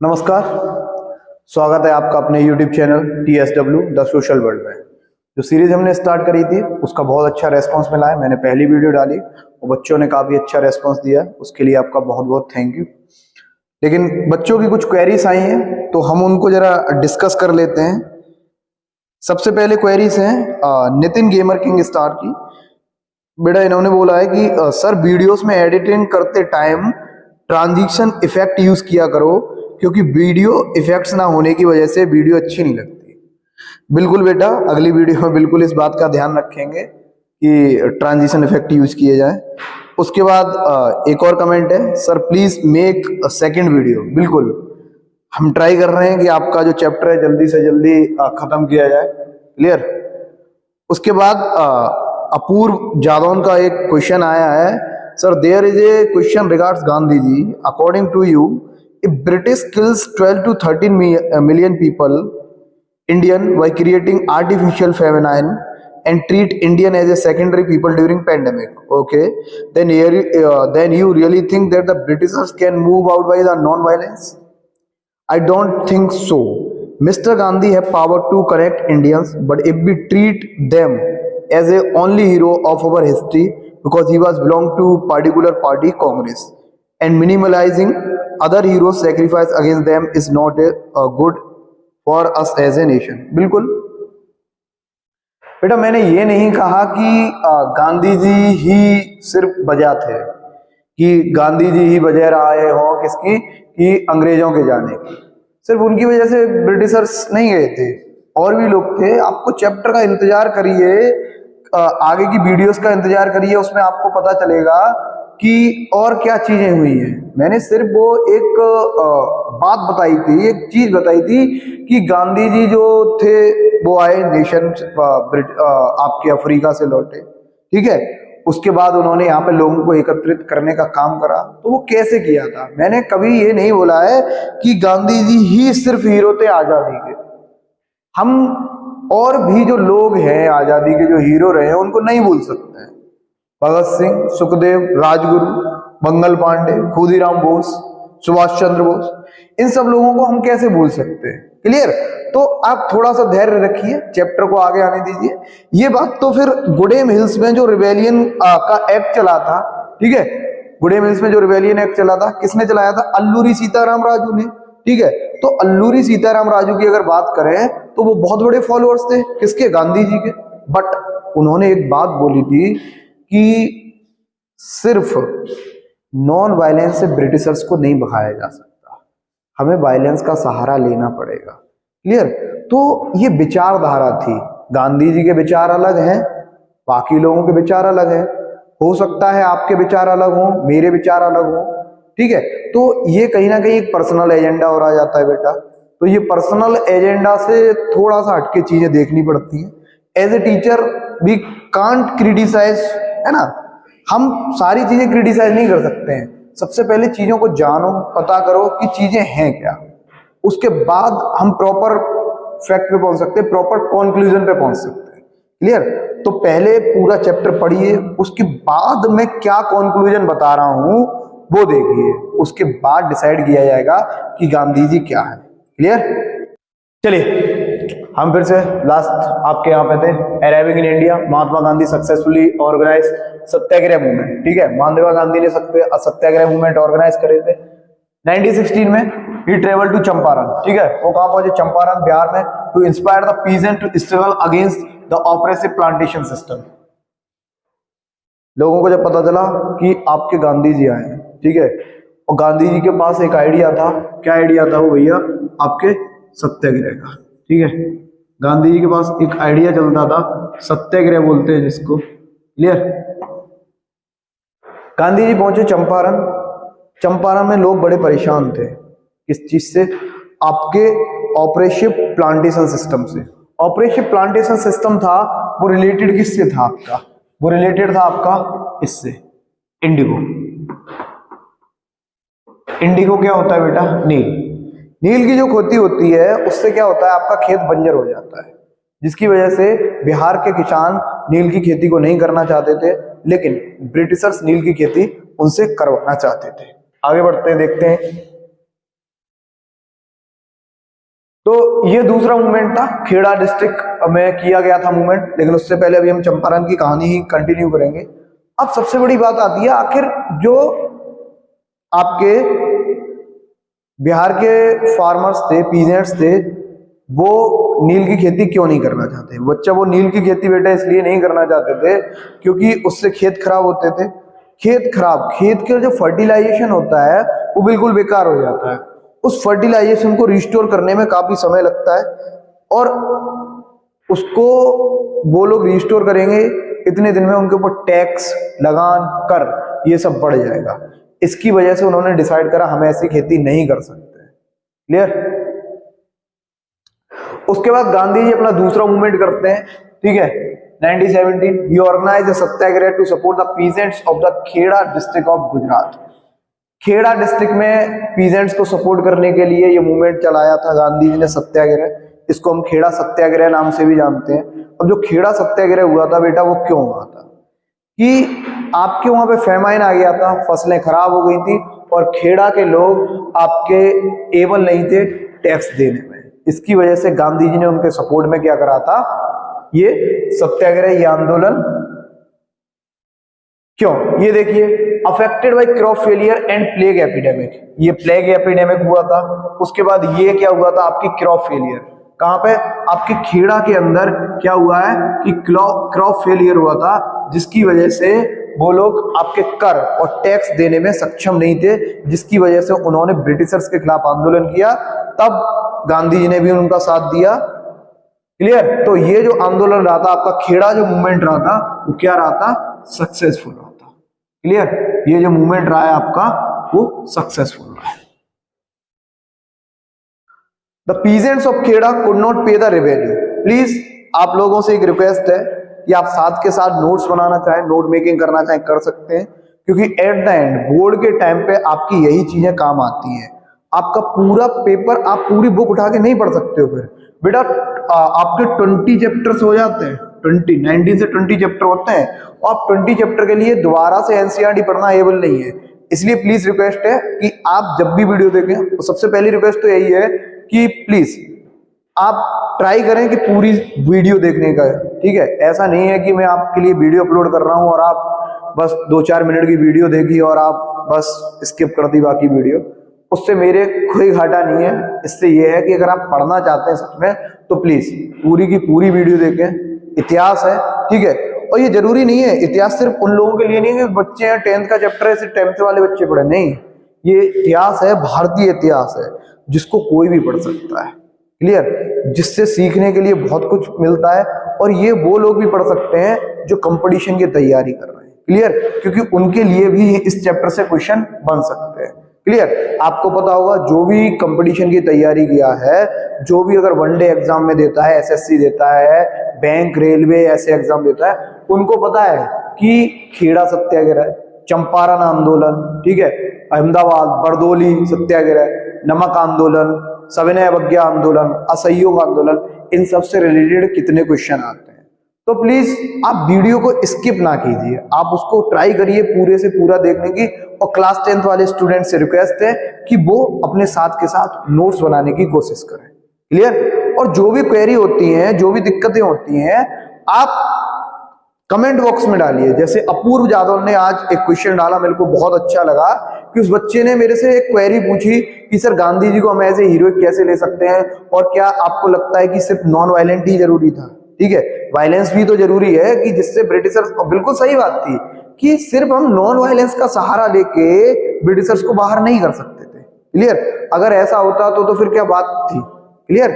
नमस्कार, स्वागत है आपका अपने YouTube channel TSW the social world में। जो सीरीज हमने स्टार्ट करी थी उसका बहुत अच्छा रेस्पॉन्स मिला है। मैंने पहली वीडियो डाली और बच्चों ने काफ़ी अच्छा रेस्पॉन्स दिया, उसके लिए आपका बहुत बहुत थैंक यू। लेकिन बच्चों की कुछ क्वेरीज आई हैं तो हम उनको जरा डिस्कस कर लेते हैं। सबसे पहले क्वेरीज हैं नितिन गेमर किंग स्टार की। बेटा इन्होंने बोला है कि सर वीडियोस में एडिटिंग करते टाइम ट्रांजिशन इफेक्ट यूज किया करो, क्योंकि वीडियो इफेक्ट्स ना होने की वजह से वीडियो अच्छी नहीं लगती। बिल्कुल बेटा, अगली वीडियो में बिल्कुल इस बात का ध्यान रखेंगे कि ट्रांजिशन इफेक्ट यूज किए जाए। उसके बाद एक और कमेंट है, sir please make second video. बिल्कुल हम ट्राई कर रहे हैं कि आपका जो चैप्टर है जल्दी से जल्दी खत्म किया जाए। क्लियर। उसके बाद अपूर्व जादौन का एक क्वेश्चन आया है, sir there is a question regards Gandhi ji, according to you if British kills 12 to 13 million people Indian by creating artificial famine and treat Indian as a secondary people during pandemic, okay, then you really think that the Britishers can move out by the non-violence? I don't think so. Mr. Gandhi have power to correct Indians, but if we treat them as a only hero of our history because he was belong to particular party Congress, and minimalizing other heroes sacrifice against them is not a good for us as a nation. बिल्कुल बेटा, मैंने ये नहीं कहा कि गांधी जी ही सिर्फ वजह थे, कि गांधी जी ही वजह रहे हो किसकी, कि अंग्रेजों के जाने की। सिर्फ उनकी वजह से ब्रिटिशर्स नहीं गए थे, और भी लोग थे। आपको चैप्टर का इंतजार करिए, आगे की वीडियोस का इंतजार करिए, उसमें आपको पता चलेगा कि और क्या चीजें हुई हैं। मैंने सिर्फ वो एक बात बताई थी, एक चीज बताई थी कि गांधी जी जो थे वो आए नेशन आपके अफ्रीका से लौटे, ठीक है। उसके बाद उन्होंने यहाँ पे लोगों को एकत्रित करने का काम करा। तो वो कैसे किया था? मैंने कभी ये नहीं बोला है कि गांधी जी ही सिर्फ हीरो थे आजादी के। हम और भी जो लोग हैं आजादी के जो हीरो रहे हैं उनको नहीं भूल सकते हैं। भगत सिंह, सुखदेव, राजगुरु, मंगल पांडे, खुदीराम बोस, सुभाष चंद्र बोस, इन सब लोगों को हम कैसे भूल सकते हैं? क्लियर। तो आप थोड़ा सा धैर्य रखिए, चैप्टर को आगे आने दीजिए। ये बात तो फिर गुडेम हिल्स में जो रिबेलियन का एक्ट चला था, ठीक है, गुडेम हिल्स में जो रिबेलियन एक्ट चला था, किसने चलाया था? अल्लूरी सीताराम राजू ने, ठीक है। तो अल्लूरी सीताराम राजू की अगर बात करें तो वो बहुत बड़े फॉलोअर्स थे किसके? गांधी जी के। बट उन्होंने एक बात बोली थी कि सिर्फ नॉन वायलेंस से ब्रिटिशर्स को नहीं भगाया जा सकता, हमें वायलेंस का सहारा लेना पड़ेगा। क्लियर। तो ये विचारधारा थी। गांधी जी के विचार अलग हैं, बाकी लोगों के विचार अलग हैं। हो सकता है आपके विचार अलग हो, मेरे विचार अलग हो, ठीक है। तो ये कहीं ना कहीं एक पर्सनल एजेंडा हो रहा जाता है बेटा। तो ये पर्सनल एजेंडा से थोड़ा सा हटके चीजें देखनी पड़ती हैं। As a teacher we can't criticise, है ना। हम सारी चीजें क्रिटिसाइज नहीं कर सकते हैं। सबसे पहले चीजों को जानो, पता करो कि चीजें हैं क्या, उसके बाद हम प्रॉपर फैक्ट पे पहुंच सकते हैं, प्रॉपर कंक्लूजन पे पहुंच सकते हैं। क्लियर। तो पहले पूरा चैप्टर पढ़िए, उसके बाद मैं क्या कंक्लूजन बता रहा हूं वो देखिए, उसके बाद डिसाइड किया जाएगा कि गांधी जी क्या है। क्लियर। चलिए हम फिर से लास्ट आपके यहाँ पे थे, arriving in India, Mahatma Gandhi successfully organise satyagraha movement, ठीक है। महात्मा गांधी ने सत्याग्रह मूवमेंट ऑर्गेनाइज करे थे 1916 में। ही ट्रेवल टू चंपारण, ठीक है। वो कहाँ पहुंचे? चंपारण, बिहार में। To inspire the peasant to struggle against the oppressive plantation system. लोगों को जब पता चला कि आपके गांधी जी आए हैं, ठीक है, और गांधी जी के पास एक आइडिया था। क्या आइडिया था वो भैया? आपके सत्याग्रह का, ठीक है। गांधी जी के पास एक आइडिया चलता था, सत्याग्रह बोलते हैं जिसको। क्लियर। गांधी जी पहुंचे चंपारण। चंपारण में लोग बड़े परेशान थे, किस चीज से? आपके ऑपरेसिव प्लांटेशन सिस्टम से। ऑपरेसिव प्लांटेशन सिस्टम था वो रिलेटेड किससे था आपका? वो रिलेटेड था आपका इससे, इंडिगो। इंडिगो क्या होता है बेटा? नील। नील की जो खेती होती है उससे क्या होता है? आपका खेत बंजर हो जाता है, जिसकी वजह से बिहार के किसान नील की खेती को नहीं करना चाहते थे, लेकिन ब्रिटिशर्स नील की खेती उनसे करवाना चाहते थे। आगे बढ़ते हैं, देखते हैं। तो ये दूसरा मूवमेंट था, खेड़ा डिस्ट्रिक्ट में किया गया था मूवमेंट। लेकिन उससे पहले अभी हम चंपारण की कहानी ही कंटिन्यू करेंगे। अब सबसे बड़ी बात आती है, आखिर जो आपके बिहार के फार्मर्स थे, पीजेंट्स थे, वो नील की खेती क्यों नहीं करना चाहते? बच्चा वो नील की खेती बेटा इसलिए नहीं करना चाहते थे क्योंकि उससे खेत खराब होते थे। खेत खराब, खेत का जो फर्टिलाइजेशन होता है वो बिल्कुल बेकार हो जाता है। उस फर्टिलाइजेशन को रिस्टोर करने में काफी समय लगता है, और उसको वो लोग रिस्टोर करेंगे इतने दिन में, उनके ऊपर टैक्स, लगान, कर, ये सब बढ़ जाएगा। इसकी वजह से उन्होंने डिसाइड करा हम ऐसी खेती नहीं कर सकते। क्लियर? उसके बाद गांधी जी अपना दूसरा मूवमेंट करते हैं, ठीक है। 1917 ही organise a satyagraha to support the peasants of the Kheda district of Gujarat. Kheda district में पीजेंट्स को सपोर्ट करने के लिए ये मूवमेंट चलाया था गांधी जी ने, सत्याग्रह। इसको हम खेड़ा सत्याग्रह नाम से भी जानते हैं। अब जो खेड़ा सत्याग्रह हुआ था बेटा, वो क्यों हुआ था कि आपके वहां पे फैमाइन आ गया था, फसलें खराब हो गई थी, और खेड़ा के लोग आपके एबल नहीं थे टैक्स देने में। इसकी वजह से गांधी जी ने उनके सपोर्ट में क्या करा था, ये सत्याग्रह, ये आंदोलन। क्यों? ये देखिए, affected by crop failure and plague epidemic, ये प्लेग एपिडेमिक हुआ था। उसके बाद ये क्या हुआ था, आपकी क्रॉप फेलियर। कहां पे? आपके खेड़ा के अंदर क्या हुआ है कि क्रॉप फेलियर हुआ था, जिसकी वजह से वो लोग आपके कर और टैक्स देने में सक्षम नहीं थे, जिसकी वजह से उन्होंने ब्रिटिशर्स के खिलाफ आंदोलन किया। तब गांधी जी ने भी उनका साथ दिया। क्लियर? तो ये जो आंदोलन रहा था आपका, खेड़ा जो मूवमेंट रहा था, वो क्या रहा था, सक्सेसफुल रहा था। क्लियर? ये जो मूवमेंट रहा है आपका, वो सक्सेसफुल रहा है। The peasants of Kheda could not pay the revenue. Please आप लोगों से एक रिक्वेस्ट है कि आप साथ के साथ नोट्स बनाना चाहें, नोट मेकिंग करना चाहें, कर सकते हैं, क्योंकि एट द एंड बोर्ड के टाइम पे आपकी यही चीजें काम आती हैं। आपका पूरा पेपर, आप पूरी बुक उठा के नहीं पढ़ सकते हो फिर बेटा। आपके 20 चैप्टर्स हो जाते हैं, 19 से 20 चैप्टर होते हैं, और आप 20 चैप्टर के लिए दोबारा से एनसीईआरटी पढ़ना एबल नहीं है। इसलिए प्लीज रिक्वेस्ट है कि आप जब भी वीडियो देखें, तो सबसे पहली रिक्वेस्ट तो यही है कि प्लीज आप ट्राई करें कि पूरी वीडियो देखने का, ठीक है। ऐसा नहीं है कि मैं आपके लिए वीडियो अपलोड कर रहा हूं और आप बस 2-4 मिनट की वीडियो देखी और आप बस स्किप कर दी बाकी वीडियो, उससे मेरे कोई घाटा नहीं है। इससे यह है कि अगर आप पढ़ना चाहते हैं सच में, तो प्लीज पूरी की पूरी वीडियो देखें। इतिहास है, ठीक है, और ये जरूरी नहीं है, इतिहास सिर्फ उन लोगों के लिए नहीं है बच्चे हैं 10th का चैप्टर है सिर्फ 10th वाले बच्चे पढ़े, नहीं। ये इतिहास है, भारतीय इतिहास है, जिसको कोई भी पढ़ सकता है। क्लियर? जिससे सीखने के लिए बहुत कुछ मिलता है, और ये वो लोग भी पढ़ सकते हैं जो कंपटीशन की तैयारी कर रहे हैं। क्लियर? क्योंकि उनके लिए भी इस चैप्टर से क्वेश्चन बन सकते हैं। क्लियर? आपको पता होगा जो भी कंपटीशन की तैयारी किया है, जो भी अगर वनडे एग्जाम में देता है, एसएससी देता है, बैंक, रेलवे ऐसे एग्जाम देता है, उनको पता है कि खेड़ा सत्याग्रह, चंपारण आंदोलन, ठीक है, अहमदाबाद बरदोली सत्याग्रह, नमक आंदोलन, सविनय अवज्ञा आंदोलन, असहयोग आंदोलन, इन सब से रिलेटेड कितने क्वेश्चन आते हैं। तो प्लीज आप वीडियो को स्किप ना कीजिए, आप उसको ट्राई करिए पूरे से पूरा देखने की। और क्लास 10th वाले स्टूडेंट से रिक्वेस्ट है कि वो अपने साथ के साथ नोट्स बनाने की कोशिश करें। क्लियर? और जो भी क्वेरी होती हैं, जो भी दिक्कतें होती हैं, आप कमेंट बॉक्स में डालिए। जैसे अपूर्व जादव ने आज एक क्वेश्चन डाला, मेरे को बहुत अच्छा लगा कि उस बच्चे ने मेरे से एक क्वेरी पूछी कि सर गांधी जी को हम एज ए हीरोइक कैसे ले सकते हैं, और क्या आपको लगता है कि सिर्फ नॉन वायलेंट ही जरूरी था? ठीक है, वायलेंस भी तो जरूरी है कि जिससे ब्रिटिशर्स, बिल्कुल सही बात थी कि सिर्फ हम नॉन वायलेंस का सहारा लेके ब्रिटिशर्स को बाहर नहीं कर सकते थे। क्लियर? अगर ऐसा होता तो फिर क्या बात थी। क्लियर?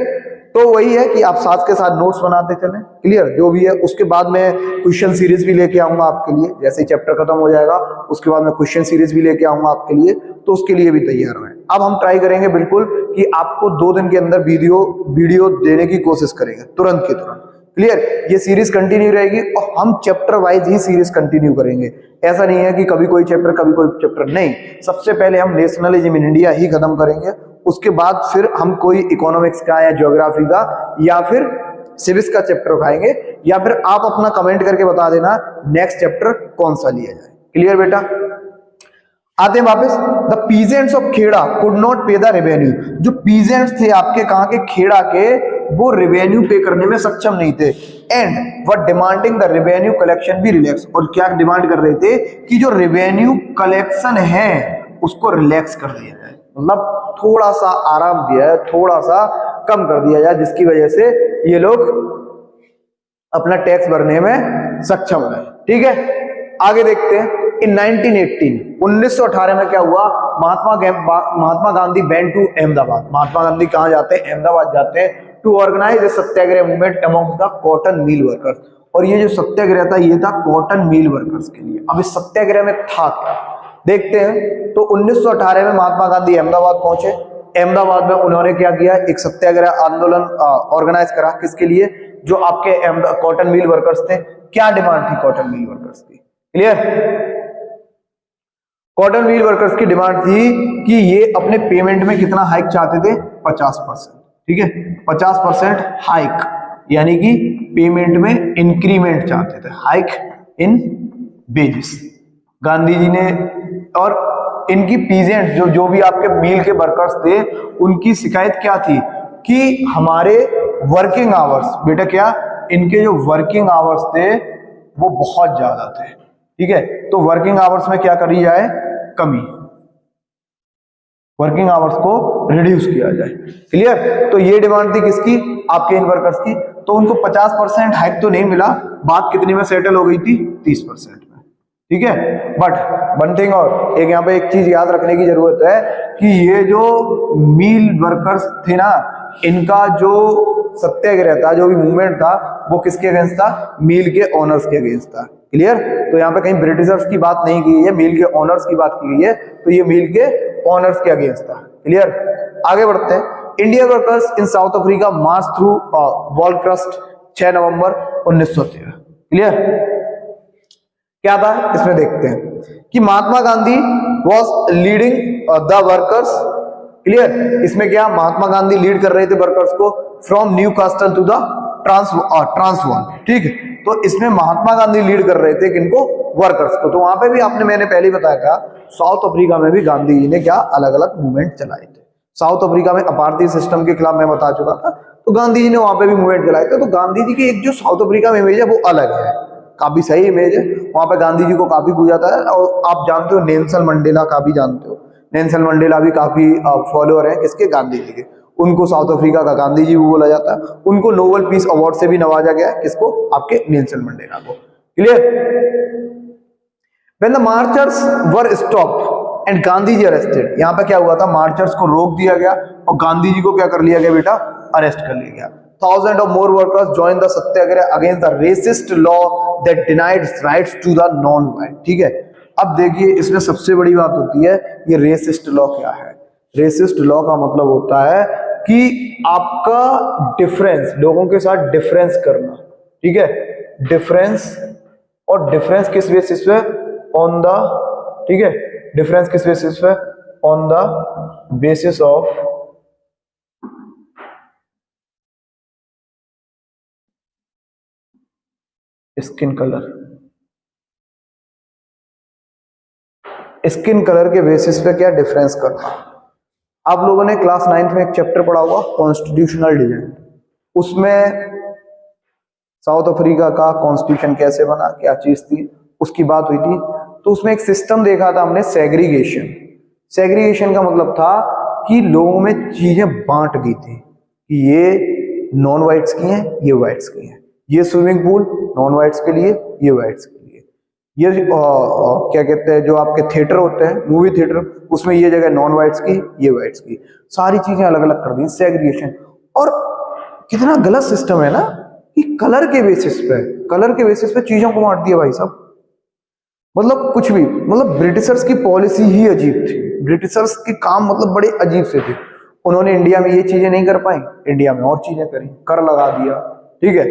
तो वही है कि आप साथ के साथ नोट्स बनाते चलें। क्लियर? जो भी है, उसके बाद मैं क्वेश्चन सीरीज भी लेके आऊंगा आपके लिए। जैसे ही चैप्टर खत्म हो जाएगा उसके बाद मैं क्वेश्चन सीरीज भी लेके आऊंगा आपके लिए, तो उसके लिए भी तैयार रहें। अब हम ट्राई करेंगे बिल्कुल कि आपको 2 दिन के अंदर वीडियो देने की कोशिश करेंगे, तुरंत की तुरंत। क्लियर? ये सीरीज कंटिन्यू रहेगी और हम चैप्टर वाइज ही सीरीज कंटिन्यू करेंगे। ऐसा नहीं है कि कभी कोई चैप्टर कभी कोई चैप्टर, नहीं। सबसे पहले हम नेशनलिज्म इन इंडिया ही खत्म करेंगे, उसके बाद फिर हम कोई इकोनॉमिक्स का या ज्योग्राफी का या फिर सिविक्स का चैप्टर उठाएंगे, या फिर आप अपना कमेंट करके बता देना नेक्स्ट चैप्टर कौन सा लिया जाए। क्लियर बेटा? आते हैं वापस। The peasants of Kheda could not pay the revenue, जो पीजेंट्स थे आपके कहाँ के, खेड़ा के, वो रेवेन्यू पे करने में सक्षम नहीं थे। And were demanding the revenue collection भी रिलैक्स, और क्या डिमांड कर रहे थे कि जो रेवेन्यू कलेक्शन है उसको रिलैक्स कर दिया जाए, मतलब थोड़ा सा आराम दिया है, थोड़ा सा कम कर दिया जाए, जिसकी वजह से ये लोग अपना टैक्स भरने में सक्षम है। ठीक है, आगे देखते हैं। इन 1918 में क्या हुआ, महात्मा गांधी वेंट टू अहमदाबाद। महात्मा गांधी कहां जाते हैं, अहमदाबाद जाते हैं, to organise a satyagraha movement among the cotton mill workers. और ये जो सत्याग्रह था ये था कॉटन मिल वर्कर्स के लिए। अब इस सत्याग्रह में था क्या, देखते हैं। तो 1918 में महात्मा गांधी अहमदाबाद पहुंचे। अहमदाबाद में उन्होंने क्या किया, एक सत्याग्रह आंदोलन ऑर्गेनाइज करा, किसके लिए, जो आपके कॉटन मिल वर्कर्स थे। क्या डिमांड थी कॉटन मिल वर्कर्स की, क्लियर। कॉटन मिल वर्कर्स की डिमांड थी कि ये अपने पेमेंट में कितना हाइक चाहते थे, 50%। ठीक है, 50% हाइक, यानी कि पेमेंट में इंक्रीमेंट चाहते थे, hike in wages Gandhi ji ने। और इनकी पीजेंट जो भी आपके मिल के वर्कर्स थे, उनकी शिकायत क्या थी कि हमारे वर्किंग आवर्स, बेटा क्या, इनके जो वर्किंग आवर्स थे वो बहुत ज्यादा थे। ठीक है, तो वर्किंग आवर्स में क्या करी जाए, कमी, वर्किंग आवर्स को रिड्यूस किया जाए, क्लियर। तो ये डिमांड थी किसकी, आपके इन वर्कर्स की। तो उनको 50% हाइक तो नहीं मिला, बात कितने में सेटल हो गई थी, 30% में। ठीक है, बट वन थिंग, और एक यहाँ पे एक चीज याद रखने की जरूरत है कि ये जो मिल वर्कर्स थे ना, इनका जो सत्याग्रह था, जो भी मूवमेंट था, वो किसके अगेंस्ट था, मिल के ओनर्स के अगेंस्ट था, क्लियर। तो यहाँ पे कहीं ब्रिटिशर्स की बात नहीं की है, मिल के ओनर्स की बात की गई है, तो ये मिल के ओनर्स के अगेंस्ट था, क्लियर। आगे बढ़ते हैं। Indian workers in South Africa march through Volksrust 6 November 1913, clear. क्या था इसमें, देखते हैं कि Mahatma Gandhi was leading the workers, clear. इसमें क्या, महात्मा गांधी लीड कर रहे थे वर्कर्स को from Newcastle to the Transvaal. ठीक है, तो इसमें महात्मा गांधी लीड कर रहे थे किनको, वर्कर्स को। तो वहां पे भी मैंने पहले बताया था, साउथ अफ्रीका में भी गांधी जी ने क्या अलग अलग मूवमेंट चलाए थे। साउथ अफ्रीका में अपार्थाइड सिस्टम के खिलाफ मैं बता चुका था, तो गांधी जी ने वहां पे भी मूवमेंट चलाए थे। तो गांधी जी की एक जो साउथ अफ्रीका में इमेज है वो अलग है, काफी सही इमेज है। वहां पे गांधी जी को काफी पूजा जाता है, और आप जानते हो नेल्सन मंडेला का भी जानते हो, नेल्सन मंडेला भी काफी फॉलोअर है किसके, गांधी जी के। उनको साउथ अफ्रीका का गांधी जी भी बोला जाता है। उनको नोबेल पीस अवार्ड से भी नवाजा गया है, किसको, आपके नेल्सन मंडेला को, clear. When the marchers were stopped and Gandhi ji arrested, यहाँ पे क्या हुआ था, मार्चर्स को रोक दिया गया और गांधी जी को क्या कर लिया गया बेटा, अरेस्ट कर लिया गया। Thousands of more workers joined the Satyagraha against the racist law that denied rights to the non-white। ठीक है, अब देखिए इसमें सबसे बड़ी बात होती है, ये रेसिस्ट लॉ क्या है। रेसिस्ट लॉ का मतलब होता है कि आपका डिफरेंस, लोगों के साथ डिफरेंस करना। ठीक है, डिफरेंस, और डिफरेंस किस बेसिस पे, ऑन द, ठीक है, डिफरेंस किस बेसिस पे, on the basis of skin colour. Skin colour के बेसिस पे क्या डिफरेंस करना। आप लोगों ने क्लास 9th में एक चैप्टर पढ़ा होगा कॉन्स्टिट्यूशनल डिजाइन, उसमें साउथ अफ्रीका का कॉन्स्टिट्यूशन कैसे बना, क्या चीज थी, उसकी बात हुई थी। तो उसमें एक सिस्टम देखा था हमने, सेग्रीगेशन। सेग्रीगेशन का मतलब था कि लोगों में चीजें बांट दी थी कि ये नॉन वाइट्स की हैं, ये वाइट्स की हैं, ये स्विमिंग पूल नॉन वाइट्स के लिए, ये वाइट्स के लिए, ये क्या कहते हैं, जो आपके थिएटर होते हैं, मूवी थिएटर, उसमें ये जगह नॉन वाइट्स की, ये वाइट्स की, सारी चीजें अलग अलग कर दी, सेग्रीगेशन। और कितना गलत सिस्टम है ना कि कलर के बेसिस पे चीजों को बांट दिया भाई साहब। मतलब कुछ भी, मतलब ब्रिटिशर्स की पॉलिसी ही अजीब थी, ब्रिटिशर्स के काम मतलब बड़े अजीब से थे। उन्होंने इंडिया में ये चीजें नहीं कर पाई, इंडिया में और चीजें करी, कर लगा दिया, ठीक है,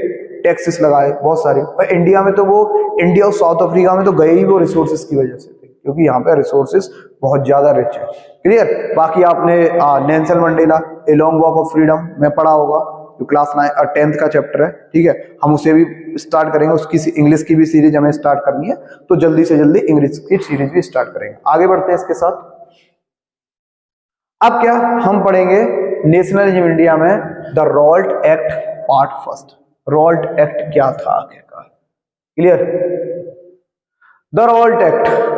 टैक्सेस लगाए बहुत सारे। और इंडिया में तो वो, इंडिया और साउथ अफ्रीका में तो गए ही वो रिसोर्सेज की वजह से थे, क्योंकि यहाँ पे रिसोर्सेज बहुत ज्यादा रिच है, क्लियर। बाकी आपने Nelson Mandela a long walk of freedom में पढ़ा होगा, जो क्लास 10th का चैप्टर है, ठीक है, हम उसे भी स्टार्ट करेंगे, उसकी इंग्लिश की भी सीरीज हमें स्टार्ट करनी है, तो जल्दी से जल्दी इंग्लिश की सीरीज भी स्टार्ट करेंगे। आगे बढ़ते हैं इसके साथ। अब क्या हम पढ़ेंगे नेशनलिज्म इंडिया में the Raoult act part first. Raoult act क्या था आखिरकार, clear? The Raoult act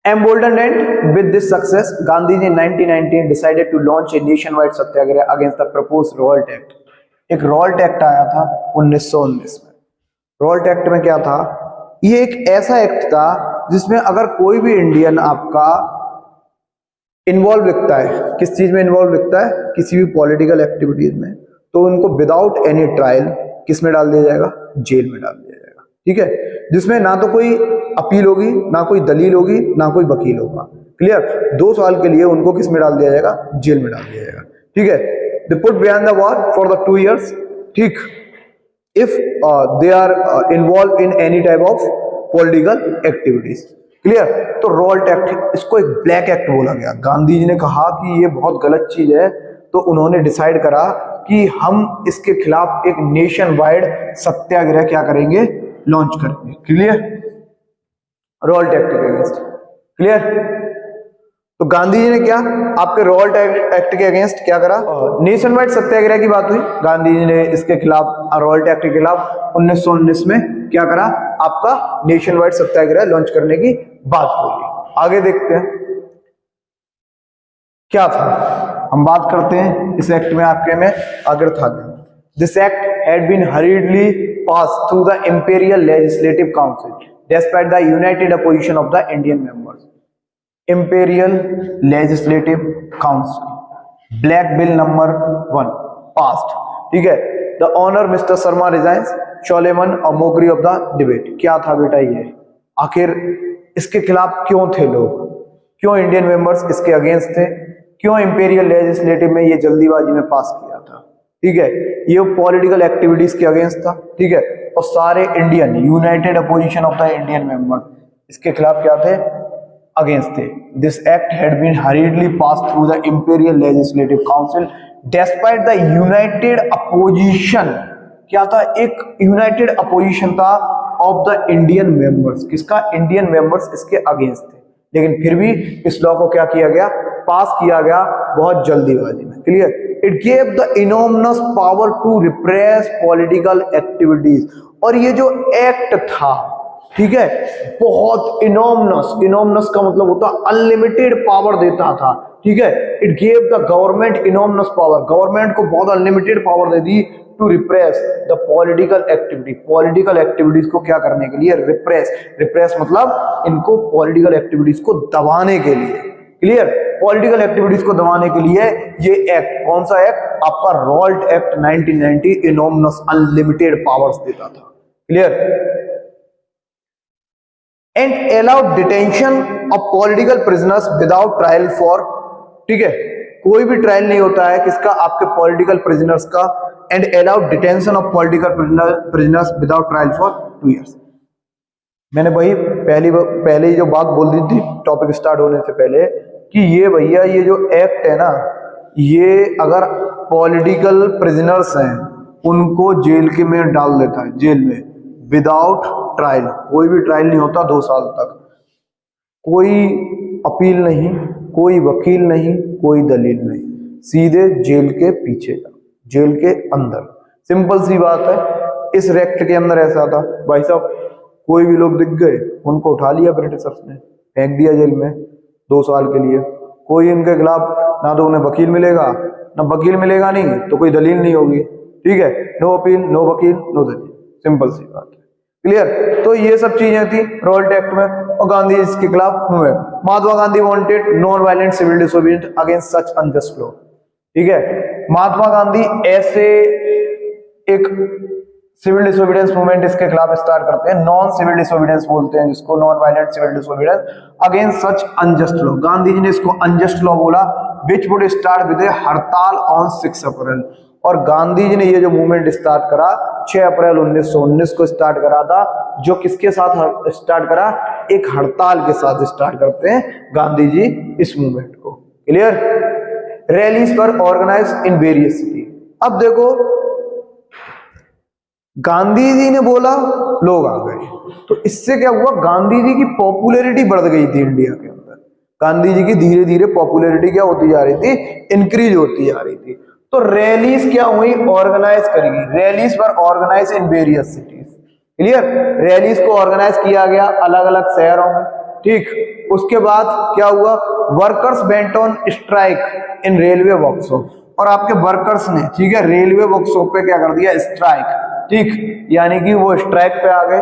emboldened with this success, Gandhiji in 1919 decided to launch a nationwide Satyagraha against the proposed Revolt Act। एक रॉल्ट एक्ट आया था 1919 में। Raoult act में क्या था? ये एक ऐसा एक्ट था जिसमें अगर कोई भी इंडियन आपका इन्वॉल्व दिखता है, किस चीज में इन्वॉल्व दिखता है, किसी भी पॉलिटिकल एक्टिविटीज में, तो उनको विदाउट एनी ट्रायल किस में डाल दिया जाएगा? जेल में डाल दिया जाएगा, ठीक है? जिसमें ना तो कोई अपील होगी, ना कोई दलील होगी, ना कोई वकील होगा, क्लियर? 2 साल के लिए उनको किस में डाल दिया जाएगा? जेल में डाल दिया जाएगा, ठीक है? They put behind the war for the 2 years, ठीक? If they are involve in any type of political activities, clear? तो रॉल्ट एक्ट, इसको एक ब्लैक एक्ट बोला गया। गांधी जी ने कहा कि ये बहुत गलत चीज है, तो उन्होंने डिसाइड करा कि हम इसके खिलाफ एक नेशन वाइड सत्याग्रह क्या करेंगे? लॉन्च करेंगे, क्लियर? रॉल्ट एक्ट के अगेंस्ट, क्लियर? तो गांधी जी ने क्या आपके रॉल्ट एक्ट के अगेंस्ट क्या करा? नेशन वाइड सत्याग्रह की बात हुई, गांधी जी ने इसके खिलाफ, रॉल्ट एक्ट के खिलाफ 1919 में क्या करा? आपका नेशन वाइड सत्याग्रह लॉन्च करने की बात हुई। आगे देखते हैं क्या था, हम बात करते हैं इस एक्ट में आपके में आगे था। This act had been hurriedly passed through the Imperial Legislative Council despite the united opposition of the Indian members। Imperial Legislative Council, Black Bill number 1 passed, ठीक है? The honor Mr. Sharma resigns, Solomon a mockery of the debate। क्या था बेटा ये? आखिर इसके खिलाफ क्यों थे लोग? क्यों इंडियन मेंबर्स इसके अगेंस्ट थे? क्यों इंपेरियल लेजिस्लेटिव में ये जल्दीबाजी में पास किया था, ठीक है? ये पॉलिटिकल एक्टिविटीज के अगेंस्ट था, ठीक है? और सारे Indian united opposition of the Indian member इसके खिलाफ क्या थे? अगेंस्ट थे। This act had been hurriedly pass through the imperial legislative council despite the united opposition. क्या था? एक यूनाइटेड अपोजिशन था ऑफ द इंडियन मेंबर्स। किसका? इंडियन मेंबर्स इसके अगेंस्ट थे, लेकिन फिर भी इस लॉ को क्या किया गया? पास किया गया बहुत जल्दीबाजी में, clear? It gave the enormous power to repress political activities. और ये जो एक्ट था, ठीक है, बहुत इनॉर्मस, इनॉर्मस का मतलब होता अनलिमिटेड पावर देता था, ठीक है? It gave the government enormous power, government को बहुत अनलिमिटेड पावर दे दी to repress the political activity. Political activities को क्या करने के लिए? रिप्रेस। रिप्रेस मतलब इनको पॉलिटिकल एक्टिविटीज को दबाने के लिए, क्लियर? पॉलिटिकल एक्टिविटीज को दबाने के लिए ये एक्ट, कौन सा एक्ट? आपका Raoult act 1990 enormous unlimited powers देता था, clear? And allowed detention of political prisoners without trial for, ठीक है? कोई भी ट्रायल नहीं होता है किसका? आपके पॉलिटिकल प्रिजनर्स का। And allowed detention of political prisoners without trial for 2 years। मैंने वही पहले ही जो बात बोल दी थी टॉपिक स्टार्ट होने से पहले कि ये भैया ये जो एक्ट है ना, ये अगर पॉलिटिकल प्रिजनर्स हैं उनको जेल के में डाल देता है, जेल में विदाउट ट्रायल। कोई भी ट्रायल नहीं होता 2 साल तक, कोई अपील नहीं, कोई वकील नहीं, कोई दलील नहीं, सीधे जेल के पीछे जाओ, जेल के अंदर। सिंपल सी बात है। इस एक्ट के अंदर ऐसा था भाई साहब, कोई भी लोग दिख गए उनको उठा लिया ब्रिटिशर्स ने, फेंक दिया जेल में 2 साल के लिए। कोई इनके खिलाफ ना तो उन्हें वकील मिलेगा, ना वकील मिलेगा नहीं तो कोई दलील नहीं होगी, ठीक है? नो अपील, नो वकील, नो दलील, सिंपल सी बात है, क्लियर? तो ये सब चीजें थी रॉल्ट एक्ट में, और गांधी इसके खिलाफ हुए। Mahatma Gandhi wanted non violent civil disobedience against such unjust law, ठीक है? महात्मा गांधी ऐसे एक सिविल डिसोबीडियंस मूवमेंट इसके खिलाफ स्टार्ट करते हैं, नॉन सिविल डिसोबीडियंस बोलते हैं जिसको, non violent civil disobedience against such unjust law. Gandhi ji ने इसको अनजस्ट लॉ बोला, which would start with a hartal on 6 अप्रैल। और गांधी जी ने ये जो मूवमेंट स्टार्ट करा 6 अप्रैल 1919 को स्टार्ट करा था, जो किसके साथ स्टार्ट करा? एक हड़ताल के साथ स्टार्ट करते हैं गांधी जी इस मूवमेंट को, क्लियर? रैलीज पर ऑर्गेनाइज इन वेरियस सिटी। अब देखो गांधी जी ने बोला, लोग आ गए। तो इससे क्या हुआ, गांधी जी की पॉपुलैरिटी बढ़ गई थी इंडिया के अंदर। गांधी जी की धीरे धीरे पॉपुलैरिटी क्या होती जा रही थी, इंक्रीज होती जा रही थी। तो रैलीज क्या हुई, ऑर्गेनाइज करी गई। Rallies were organise in various cities. Clear, rallies को ऑर्गेनाइज किया गया अलग अलग शहरों में। ठीक, उसके बाद क्या हुआ, workers went on strike in railway workshop. और आपके वर्कर्स ने, ठीक है, रेलवे वर्कशॉप पे क्या कर दिया, स्ट्राइक। ठीक, यानी कि वो स्ट्राइक पे आ गए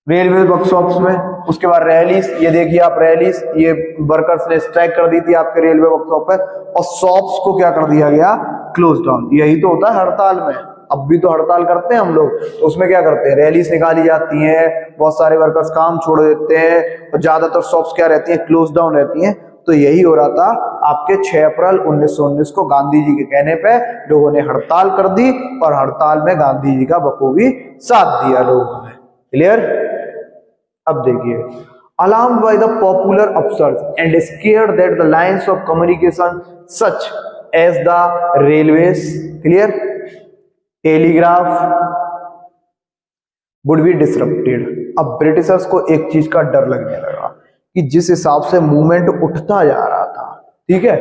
रेलवे वर्कशॉप्स में। उसके बाद रैलीज, ये देखिए आप रैलीज, ये वर्कर्स ने स्ट्राइक कर दी थी आपके रेलवे वर्कशॉप पे। और शॉप्स को क्या कर दिया गया, क्लोज डाउन। यही तो होता है हड़ताल में, अब भी तो हड़ताल करते हैं हम लोग, तो उसमें क्या करते हैं, रैलीज निकाली जाती हैं, बहुत सारे वर्कर्स काम छोड़ देते हैं, और ज्यादातर शॉप्स क्या रहती हैं, क्लोज डाउन रहती हैं। तो यही हो रहा था आपके 6 अप्रैल 1919 को गांधी जी के कहने पे लोगों ने हड़ताल कर दी, और हड़ताल में गांधी जी का बखूबी साथ दिया लोगों ने। क्लियर। अब देखिए, alarmed by the popular upsurge and scared that the lines of communication such as the railways, clear, telegraph would be disrupted। अब ब्रिटिशर्स को एक चीज का डर लगने लगा कि जिस हिसाब से मूवमेंट उठता जा रहा था, ठीक है,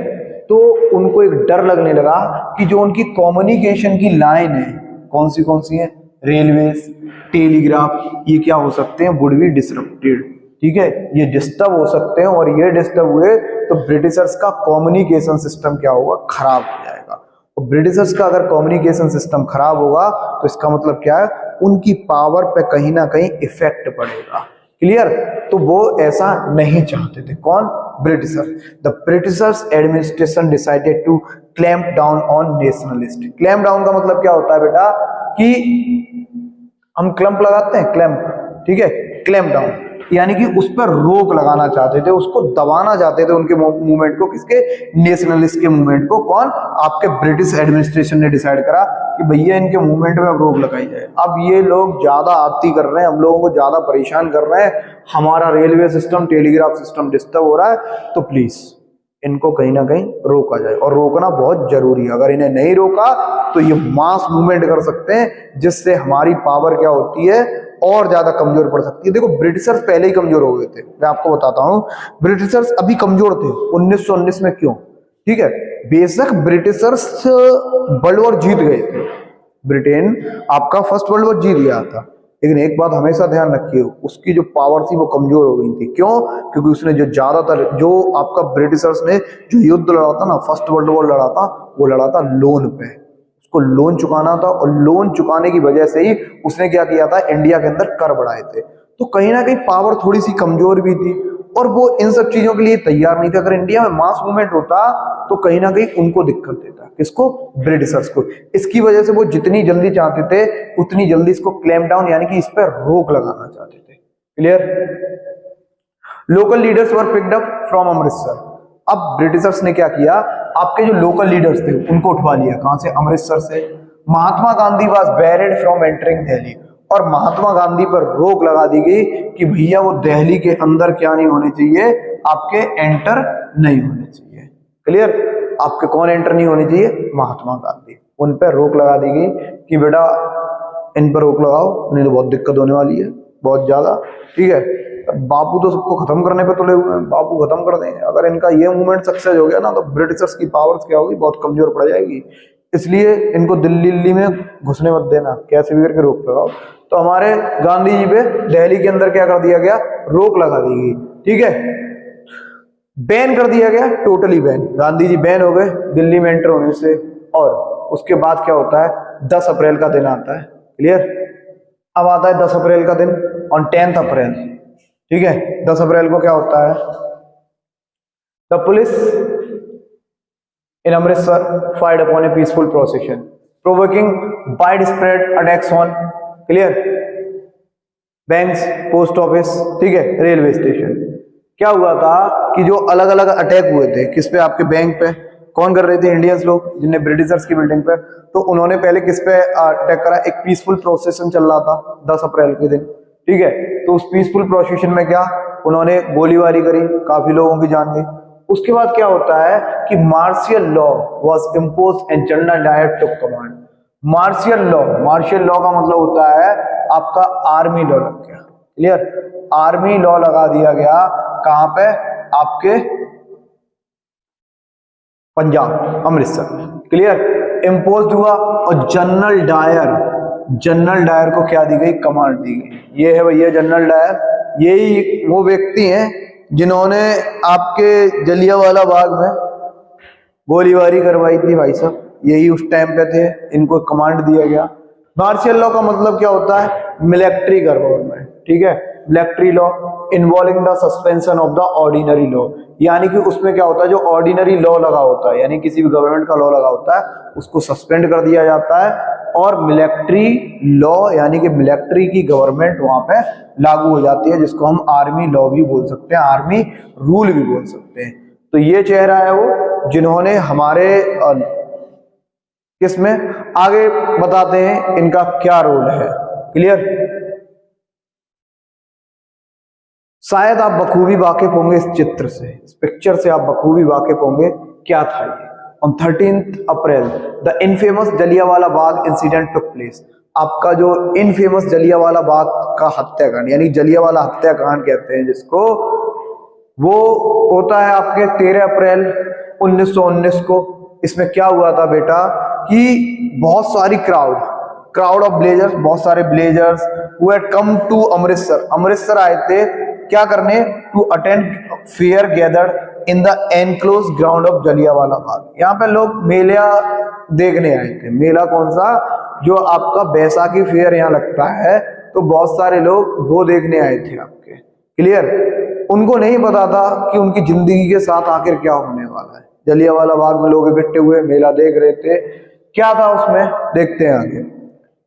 तो उनको एक डर लगने लगा कि जो उनकी कम्युनिकेशन की लाइन है, कौन सी है, रेलवेज, टेलीग्राफ, ये क्या हो सकते हैं, वुड बी डिसरप्टेड। ठीक है, ये डिस्टर्ब हो सकते हैं, और ये डिस्टर्ब हुए तो ब्रिटिशर्स का कम्युनिकेशन सिस्टम क्या होगा, खराब हो जाएगा। और ब्रिटिशर्स का अगर कम्युनिकेशन सिस्टम खराब होगा तो इसका मतलब क्या है, उनकी पावर पे कहीं ना कहीं इफेक्ट पड़ेगा। क्लियर। तो वो ऐसा नहीं चाहते थे, कौन, britisher. The britishers administration decided to clamp down on nationalist. Clamp down का मतलब क्या होता है बेटा, कि हम क्लैम्प लगाते हैं, क्लैम्प, ठीक है, क्लैम्प डाउन यानी कि उस पर रोक लगाना चाहते थे, उसको दबाना चाहते थे, उनके मूवमेंट को, किसके, नेशनलिस्ट के मूवमेंट को। कौन, आपके ब्रिटिश एडमिनिस्ट्रेशन ने डिसाइड करा कि भैया इनके मूवमेंट में अब रोक लगाई जाए। अब ये लोग ज्यादा आती कर रहे हैं, हम लोगों को ज्यादा परेशान कर रहे हैं, हमारा railway system, telegraph system disturb हो रहा है, तो प्लीज इनको कहीं ना कहीं रोका जाए, और रोकना बहुत जरूरी है। अगर इन्हें नहीं रोका तो ये मास मूवमेंट कर सकते हैं, जिससे हमारी पावर क्या होती है, और ज्यादा कमजोर पड़ सकती है। देखो ब्रिटिशर्स पहले ही कमजोर हो गए थे, मैं आपको बताता हूं, ब्रिटिशर्स अभी कमजोर थे 1919 में। क्यों, ठीक है, बेशक ब्रिटिशर्स वर्ल्ड वॉर जीत गए थे, ब्रिटेन आपका फर्स्ट वर्ल्ड वॉर जीत गया था, लेकिन एक बात हमेशा ध्यान रखिए, उसकी जो पावर थी वो कमजोर हो गई थी। क्यों, क्योंकि उसने जो ज्यादातर, जो आपका ब्रिटिशर्स ने जो युद्ध लड़ा था ना, फर्स्ट वर्ल्ड वॉर लड़ा था, वो लड़ा था लोन पे, उसको लोन चुकाना था, और लोन चुकाने की वजह से ही उसने क्या किया था, इंडिया के अंदर कर बढ़ाए थे। तो कहीं ना कहीं पावर थोड़ी सी कमजोर भी थी, और वो इन सब चीजों के लिए तैयार नहीं था। अगर इंडिया में मास मूवमेंट होता तो कहीं ना कहीं उनको दिक्कत देता, किसको, ब्रिटिशर्स को। इसकी वजह से वो जितनी जल्दी चाहते थे उतनी जल्दी इसको क्लैम्प डाउन यानी कि इस पर रोक लगाना चाहते थे। Clear. Local leaders were picked up from Amritsar. अब ब्रिटिशर्स ने क्या किया, आपके जो लोकल लीडर्स थे उनको उठवा लिया, कहां से, अमृतसर से। Mahatma Gandhi was barred from entering Delhi, और महात्मा गांधी पर रोक लगा दी गई कि भैया वो दिल्ली के अंदर क्या नहीं होने चाहिए, आपके एंटर नहीं होने चाहिए। क्लियर। आपके कौन एंटर नहीं होने चाहिए, महात्मा गांधी। उन पर रोक लगा दी गई कि बेटा इन पर रोक लगाओ, नहीं तो बहुत दिक्कत होने वाली है, बहुत ज्यादा। ठीक है, बापू तो सबको खत्म करने पे तुले हुए हैं, बापू खत्म कर देंगे। अगर इनका ये मूवमेंट सक्सेस हो गया ना, तो ब्रिटिशर्स की पावर्स क्या होगी, बहुत कमजोर पड़ जाएगी। इसलिए इनको दिल्ली में घुसने मत देना, कैसे भी करके रोक लगाओ। तो हमारे गांधी जी पे दिल्ली के अंदर क्या कर दिया गया, रोक लगा दी गई। ठीक है, बैन कर दिया गया, totally ban, Gandhi ji ban हो गए दिल्ली में एंटर होने से। और उसके बाद क्या होता है, 10 अप्रैल का दिन आता है। क्लियर। अब आता है 10 अप्रैल का दिन, ऑन 10 अप्रैल। ठीक है, 10 अप्रैल को क्या होता है, the police in Amritsar fired upon a peaceful procession provoking wide spread attacks on, clear, banks, post office, ठीक है, रेलवे स्टेशन। क्या हुआ था कि जो अलग अलग अटैक हुए थे, किस पे, आपके बैंक पे। कौन कर रहे थे, इंडियंस लोग, जिनने ब्रिटिशर्स की बिल्डिंग पे। तो उन्होंने पहले किस पे अटैक करा, एक पीसफुल प्रोसेशन चल रहा था 10 अप्रैल के दिन। ठीक है, तो उस पीसफुल प्रोसेशन में क्या, उन्होंने गोलीबारी करी, काफी लोगों की जान गई। उसके बाद क्या होता है कि martial law was imposed and general Dyer took command. Martial law का मतलब होता है आपका आर्मी लॉ लग गया, क्लियर, आर्मी लॉ लगा दिया गया कहां पे, आपके पंजाब अमृतसर, क्लियर, इम्पोज हुआ। और जनरल डायर को क्या दी गई, कमांड दी गई। ये है भैया जनरल डायर, यही वो व्यक्ति हैं जिन्होंने आपके जलियांवाला बाग में गोलीबारी करवाई थी भाई साहब, यही उस टाइम पे थे, इनको कमांड दिया गया। मार्शियल लॉ का मतलब क्या होता है, मिलिट्री गवर्नमेंट, ठीक है, military law involving the suspension of the ordinary law, यानी कि उसमें क्या होता है, जो ऑर्डिनरी लॉ लगा होता है, यानी किसी भी गवर्नमेंट का लॉ लगा होता है उसको सस्पेंड कर दिया जाता है, और मिलिट्री लॉ यानी कि मिलिट्री की गवर्नमेंट वहां पे लागू हो जाती है, जिसको हम आर्मी लॉ भी बोल सकते हैं, आर्मी रूल भी बोल सकते हैं। तो ये चेहरा है वो जिन्होंने हमारे किसमें, आगे बताते हैं इनका क्या रोल है, क्लियर। शायद आप बखूबी वाकिफ होंगे इस चित्र से, इस पिक्चर से आप बखूबी वाकिफ होंगे, क्या था ये। On 13 April the infamous Jallianwala Bagh incident took place, आपका जो इनफेमस जलियांवाला बाग का हत्याकांड, यानी जलियांवाला हत्याकांड कहते हैं जिसको, वो होता है आपके 13 अप्रैल 1919 को। इसमें क्या हुआ था बेटा कि बहुत सारी क्राउड ऑफ ब्लेजर्स, बहुत सारे villagers who had come to Amritsar आए थे क्या करने, to attend fair gathered in the enclose ground of Jallianwala Bagh. यहाँ पे लोग मेला देखने आए थे। मेला कौन सा, जो आपका बैसाखी फेयर यहाँ लगता है, तो बहुत सारे लोग वो देखने आए थे आपके, क्लियर। उनको नहीं पता था कि उनकी जिंदगी के साथ आखिर क्या होने वाला है। जलियांवाला बाग में लोग इकट्ठे हुए मेला देख रहे थे, क्या था उसमें, देखते हैं आगे।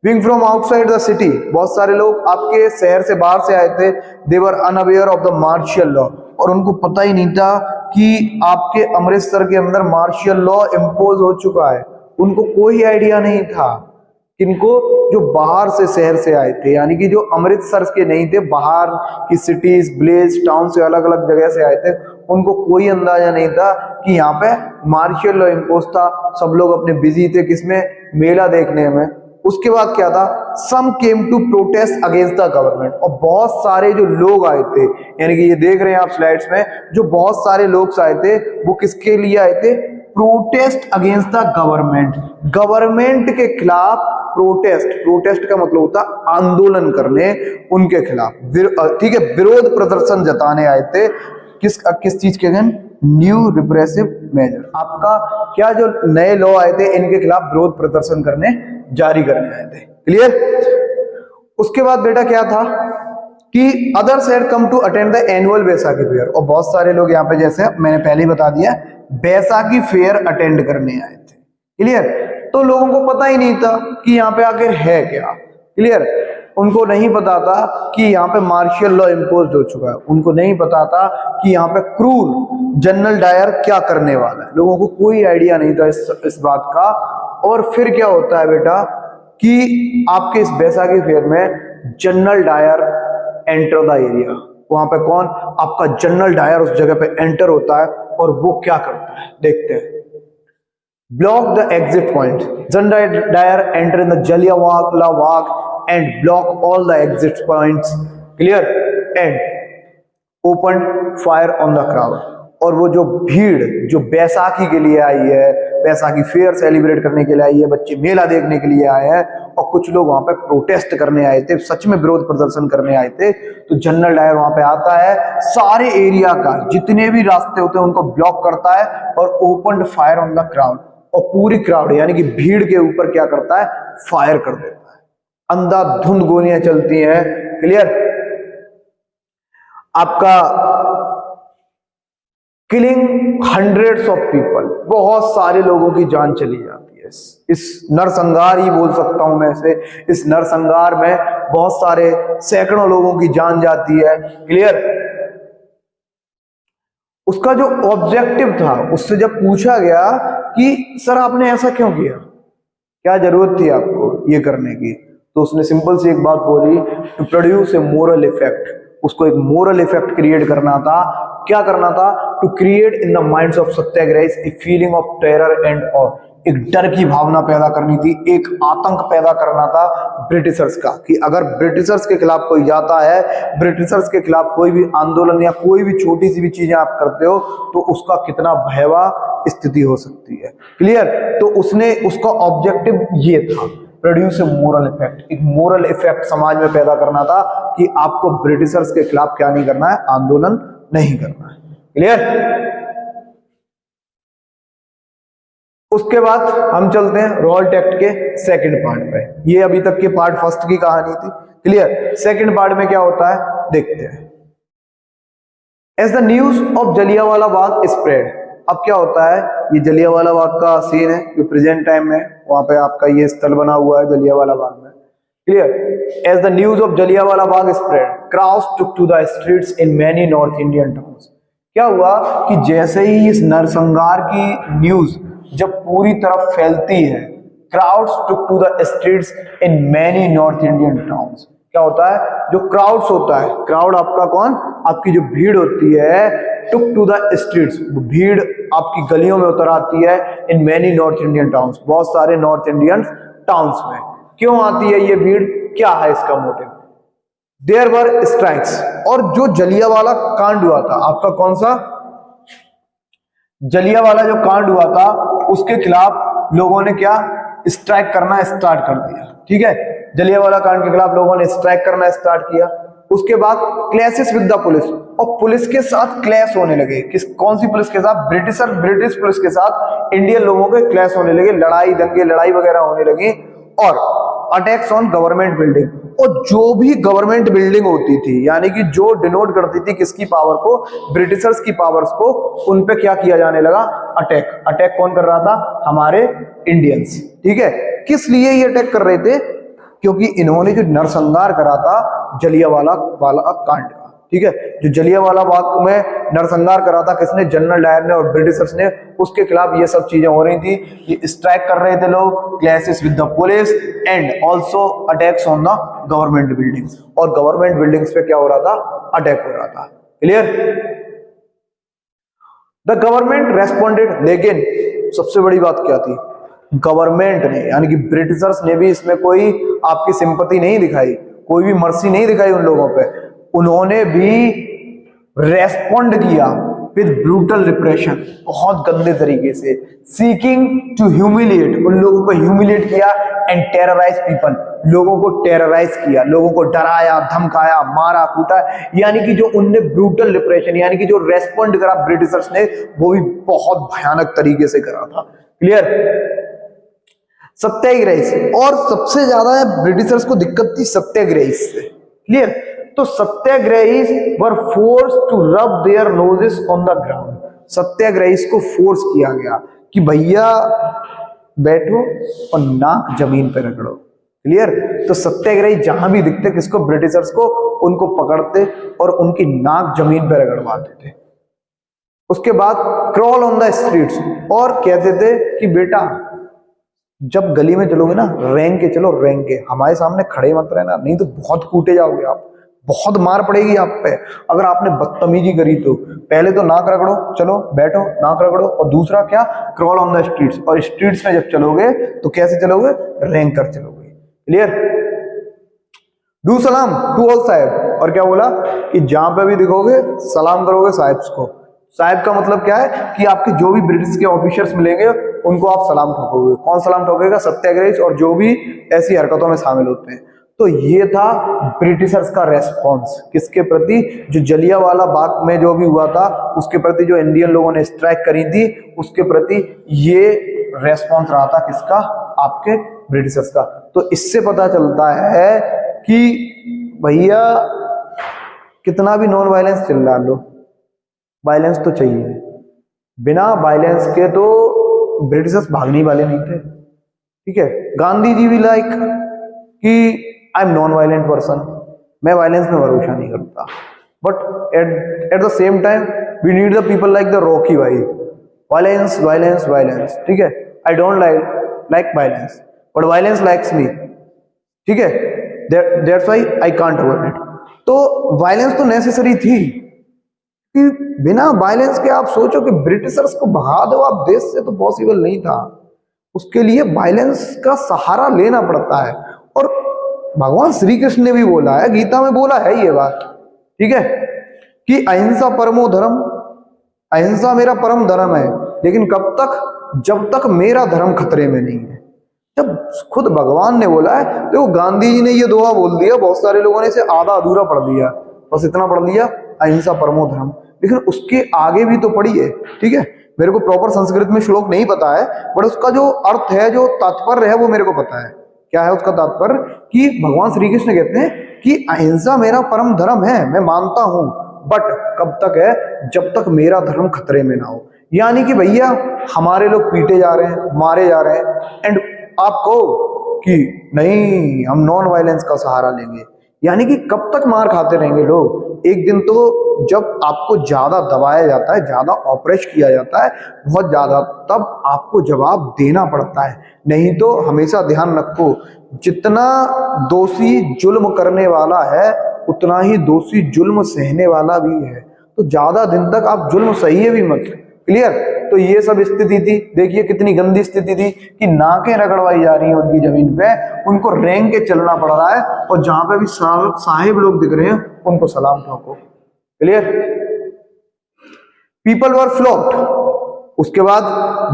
Being from outside the city, बहुत सारे लोग आपके शहर से बाहर से आए थे, they were unaware of the martial law, और उनको पता ही नहीं था कि आपके अमृतसर के अंदर मार्शियल लॉ इम्पोज हो चुका है। उनको कोई आइडिया नहीं था, किनको, जो बाहर से शहर से आए थे, यानी कि जो अमृतसर के नहीं थे, बाहर की सिटीज विलेज टाउन से अलग अलग जगह से आए थे, उनको कोई अंदाजा नहीं था कि यहाँ पे मार्शियल लॉ इम्पोज था। सब लोग अपने बिजी थे किसमें, मेला देखने में। उसके बाद क्या था, some came to protest against the government, और बहुत सारे जो लोग आए थे, यानी कि ये देख रहे हैं आप स्लाइड्स में, जो बहुत सारे लोग आए थे वो किसके लिए आए थे, प्रोटेस्ट अगेंस्ट द गवर्नमेंट के खिलाफ। प्रोटेस्ट का मतलब होता है आंदोलन करने उनके खिलाफ, ठीक है, विरोध प्रदर्शन जताने आए थे। किस चीज के अगेंस्ट, न्यू रिप्रेसिव मेजर, आपका क्या जो नए लॉ आए थे इनके खिलाफ विरोध प्रदर्शन करने, जारी करने आए थे, क्लियर। उसके बाद बेटा क्या था कि others had come to attend the annual Baisakhi fair, और बहुत सारे लोग यहाँ पे, जैसे मैंने पहले ही बता दिया, बैसाखी फेयर अटेंड करने आए थे, क्लियर। तो लोगों को पता ही नहीं था कि यहाँ पे आखिर है क्या, क्लियर। उनको नहीं पता था कि यहाँ पे मार्शियल लॉ इम्पोज हो चुका है, उनको नहीं पता था कि यहाँ पे क्रूर जनरल डायर क्या करने वाला है, लोगों को कोई आइडिया नहीं था इस बात का। और फिर क्या होता है बेटा कि आपके इस बैसाखी फेयर में general Dyer enter the area, वहां पे कौन, आपका जनरल डायर उस जगह पे एंटर होता है, और वो क्या करता है देखते हैं। Block the exit point, general Dyer enter in the Jallianwala Bagh and block all the exit points, clear, and opened fire on the crowd। और वो जो भीड़ जो बैसाखी के लिए आई है, बैसाखी फेयर सेलिब्रेट करने के लिए आई है, बच्चे मेला देखने के लिए आए हैं, और कुछ लोग वहां पे प्रोटेस्ट करने आए थे, सच में विरोध प्रदर्शन करने आए थे, तो जनरल डायर वहां पे आता है, सारे एरिया का जितने भी रास्ते होते हैं उनको ब्लॉक करता है, और open fire on the crowd, और पूरी क्राउड यानी कि भीड़ के ऊपर क्या करता है, फायर कर देता है। अंधाधुंध गोलियां चलती हैं, क्लियर। आपका किलिंग हंड्रेड्स ऑफ पीपल, बहुत सारे लोगों की जान चली जाती है। इस नरसंहार ही बोल सकता हूं मैं इसे, इस नरसंहार में बहुत सारे सैकड़ों लोगों की जान जाती है, क्लियर। उसका जो ऑब्जेक्टिव था, उससे जब पूछा गया कि सर आपने ऐसा क्यों किया, क्या जरूरत थी आपको ये करने की, तो उसने सिंपल सी एक बात बोली, to produce a moral effect. उसको एक मोरल इफेक्ट क्रिएट करना था। क्या करना था, to create in the minds of satyagrahis a feeling of terror and awe, एक डर की भावना पैदा करनी थी, एक आतंक पैदा करना था ब्रिटिशर्स का, कि अगर ब्रिटिशर्स के खिलाफ कोई जाता है, ब्रिटिशर्स के खिलाफ कोई भी आंदोलन या कोई भी छोटी सी भी चीजें आप करते हो तो उसका कितना भयावह स्थिति हो सकती है। क्लियर? तो उसका ऑब्जेक्टिव ये था, प्रोड्यूस ए मोरल इफेक्ट, एक मोरल इफेक्ट समाज में पैदा करना था कि आपको ब्रिटिशर्स के खिलाफ क्या नहीं करना है, आंदोलन नहीं करना है। क्लियर? उसके बाद हम चलते हैं रॉल्ट एक्ट के सेकंड पार्ट पे। ये अभी तक के पार्ट फर्स्ट की कहानी थी। क्लियर? सेकंड पार्ट में क्या होता है देखते हैं। As the news of Jallianwala Bagh spread, अब क्या होता है, ये जलियांवाला बाग का सीन है जो प्रेजेंट टाइम में वहां पे आपका ये स्थल बना हुआ है जलियांवाला बाग में। Clear? As the news of Jallianwala Bagh spread, crowds took to the streets in many north Indian towns. क्या हुआ कि जैसे ही इस नरसंहार की न्यूज जब पूरी तरफ फैलती है, crowds took to the streets in many north Indian towns. क्या होता है, जो क्राउड्स होता है, क्राउड आपका कौन, आपकी जो भीड़ होती है, टुक टू द स्ट्रीट्स, भीड़ आपकी गलियों में उतर आती है, इन मैनी नॉर्थ इंडियन टाउन्स, बहुत सारे नॉर्थ इंडियन टाउन्स में। क्यों आती है ये भीड़, क्या है इसका मोटिव? देयर वर स्ट्राइक्स, और जो जलियांवाला कांड हुआ था, आपका कौन सा जलियांवाला जो कांड हुआ था, उसके खिलाफ लोगों ने क्या स्ट्राइक करना स्टार्ट कर दिया। ठीक है, जलियांवाला कांड के खिलाफ लोगों ने स्ट्राइक करना स्टार्ट किया। उसके बाद क्लैशेस विद द पुलिस, और पुलिस के साथ क्लैश होने लगे। कौन सी पुलिस के साथ? ब्रिटिश पुलिस के साथ इंडियन लोगों के क्लैश होने लगे, लड़ाई दंगे लड़ाई वगैरह होने लगी। और अटैक्स ऑन गवर्नमेंट बिल्डिंग, और जो भी गवर्नमेंट बिल्डिंग होती थी, यानी कि जो डिनोट करती थी किसकी पावर को, ब्रिटिशर्स की पावर्स को, उन पे क्या किया जाने लगा, अटैक। अटैक कौन कर रहा था? हमारे इंडियंस। ठीक है, किस लिए ये अटैक कर रहे थे? क्योंकि इन्होंने जो नरसंहार करा था जलियांवाला कांड का। ठीक है, जो जलियांवाला बाग में नरसंहार करा था किसने? जनरल डायर ने और ब्रिटिशर्स ने, उसके खिलाफ ये सब चीजें हो रही थी। ये स्ट्राइक कर रहे थे लोग, clashes with the police and also attacks on the government buildings, और गवर्नमेंट बिल्डिंग्स पे क्या हो रहा था? अटैक हो रहा था। क्लियर? द गवर्नमेंट रेस्पॉन्डेड, लेकिन सबसे बड़ी बात क्या थी, गवर्नमेंट ने यानी कि ब्रिटिशर्स ने भी इसमें कोई आपकी सिंपैथी नहीं दिखाई, कोई भी मर्सी नहीं दिखाई उन लोगों पे। उन्होंने भी रेस्पॉन्ड किया विद ब्रूटल रिप्रेशन, बहुत गंदे तरीके से, सीकिंग टू ह्यूमिलिएट, उन लोगों को ह्यूमिलिएट किया, एंड टेरराइज पीपल, लोगों को टेरराइज किया, लोगों को डराया धमकाया मारा कूटा। यानी कि जो उनने ब्रूटल रिप्रेशन यानी कि जो रेस्पॉन्ड करा ब्रिटिशर्स ने, वो भी बहुत भयानक तरीके से करा था। क्लियर? सत्याग्रह, और सबसे ज्यादा ब्रिटिशर्स को दिक्कत थी सत्याग्रही से। क्लियर? तो satyagrahi were force to rub their noses on the ground, सत्याग्रही को फोर्स किया गया कि भैया बैठो और नाक जमीन पे रगड़ो। क्लियर? तो सत्याग्रही जहां भी दिखते किसको? ब्रिटिशर्स को, उनको पकड़ते और उनकी नाक जमीन पे रगड़वाते थे। उसके बाद क्रॉल ऑन द स्ट्रीट्स, और कहते थे कि बेटा जब गली में चलोगे ना, रेंग के चलो, रेंग के, हमारे सामने खड़े मत रहना, नहीं तो बहुत कूटे जाओगे आप, बहुत मार पड़ेगी आप पे अगर आपने बदतमीजी करी तो। पहले तो नाक रगड़ो, चलो बैठो, नाक रगड़ो, और दूसरा क्या? क्रॉल ऑन द स्ट्रीट्स, और स्ट्रीट्स में जब चलोगे तो कैसे चलोगे? रेंग कर चलोगे। क्लियर? डू सलाम टू ऑल साहिब, और क्या बोला कि जहां पे भी दिखोगे सलाम करोगे साहिब को। साहिब का मतलब क्या है कि आपके जो भी ब्रिटिश के ऑफिसर्स मिलेंगे उनको आप सलाम ठोकोगे। कौन सलाम ठोकेगा? सत्याग्रही और जो भी ऐसी हरकतों में शामिल होते हैं। तो ये था ब्रिटिशर्स का रेस्पॉन्स किसके प्रति? जो जलियांवाला बाग में जो भी हुआ था उसके प्रति, जो इंडियन लोगों ने स्ट्राइक करी थी उसके प्रति ये रेस्पॉन्स रहा था किसका? आपके ब्रिटिशर्स का। तो इससे पता चलता है कि भैया कितना भी नॉन वायलेंस चिल्ला लो, वायलेंस तो चाहिए, बिना वायलेंस के तो ब्रिटिशर्स भागने वाले नहीं थे। ठीक है, गांधी जी भी लाइक कि I am non violent person, मैं वायलेंस में भरोसा नहीं करता, but at the same time we need the people like the Rocky भाई, वायलेंस वायलेंस वायलेंस। ठीक है, I don't like violence but violence likes me. ठीक है, that's why I can't avoid it. तो वायलेंस तो नेसेसरी थी कि बिना वायलेंस के आप सोचो कि ब्रिटिशर्स को भगा दो आप देश से, तो पॉसिबल नहीं था। उसके लिए वायलेंस का सहारा लेना पड़ता है। और भगवान श्री कृष्ण ने भी बोला है, गीता में बोला है ये बात, ठीक है, कि अहिंसा परमो धर्म, अहिंसा मेरा परम धर्म है, लेकिन कब तक, जब तक मेरा धर्म खतरे में नहीं है। जब खुद भगवान ने बोला है, तो गांधी जी ने ये दोहा बोल दिया, बहुत सारे लोगों ने इसे आधा अधूरा पढ़ दिया, बस इतना पढ़ लिया अहिंसा परमो धर्म, लेकिन उसके आगे भी तो पढ़िए, ठीक है। मेरे को प्रॉपर संस्कृत में श्लोक नहीं पता है, बट उसका जो अर्थ है, जो तात्पर्य है, वो मेरे को पता है। क्या है उसका तात्पर्य, कि भगवान श्री कृष्ण कहते हैं कि अहिंसा मेरा परम धर्म है, मैं मानता हूं, बट कब तक है, जब तक मेरा धर्म खतरे में ना हो। यानी कि भैया हमारे लोग पीटे जा रहे हैं, मारे जा रहे हैं, एंड आप कहो कि नहीं हम नॉन वायलेंस का सहारा लेंगे, यानी कि कब तक मार खाते रहेंगे लोग। एक दिन तो जब आपको ज्यादा दबाया जाता है, ज्यादा ऑपरेश किया जाता है, बहुत ज्यादा, तब आपको जवाब देना पड़ता है। नहीं तो हमेशा ध्यान रखो, जितना दोषी जुल्म करने वाला है, उतना ही दोषी जुल्म सहने वाला भी है। तो ज्यादा दिन तक आप जुल्म सहिए भी मत। क्लियर। तो ये सब स्थिति थी, देखिए कितनी गंदी स्थिति थी कि नाकें रगड़वाई जा रही हैं उनकी जमीन पे, उनको रेंग के चलना पड़ रहा है, और जहां पे भी साहिब लोग दिख रहे हैं उनको सलाम ठोको। क्लियर। People were flogged. उसके बाद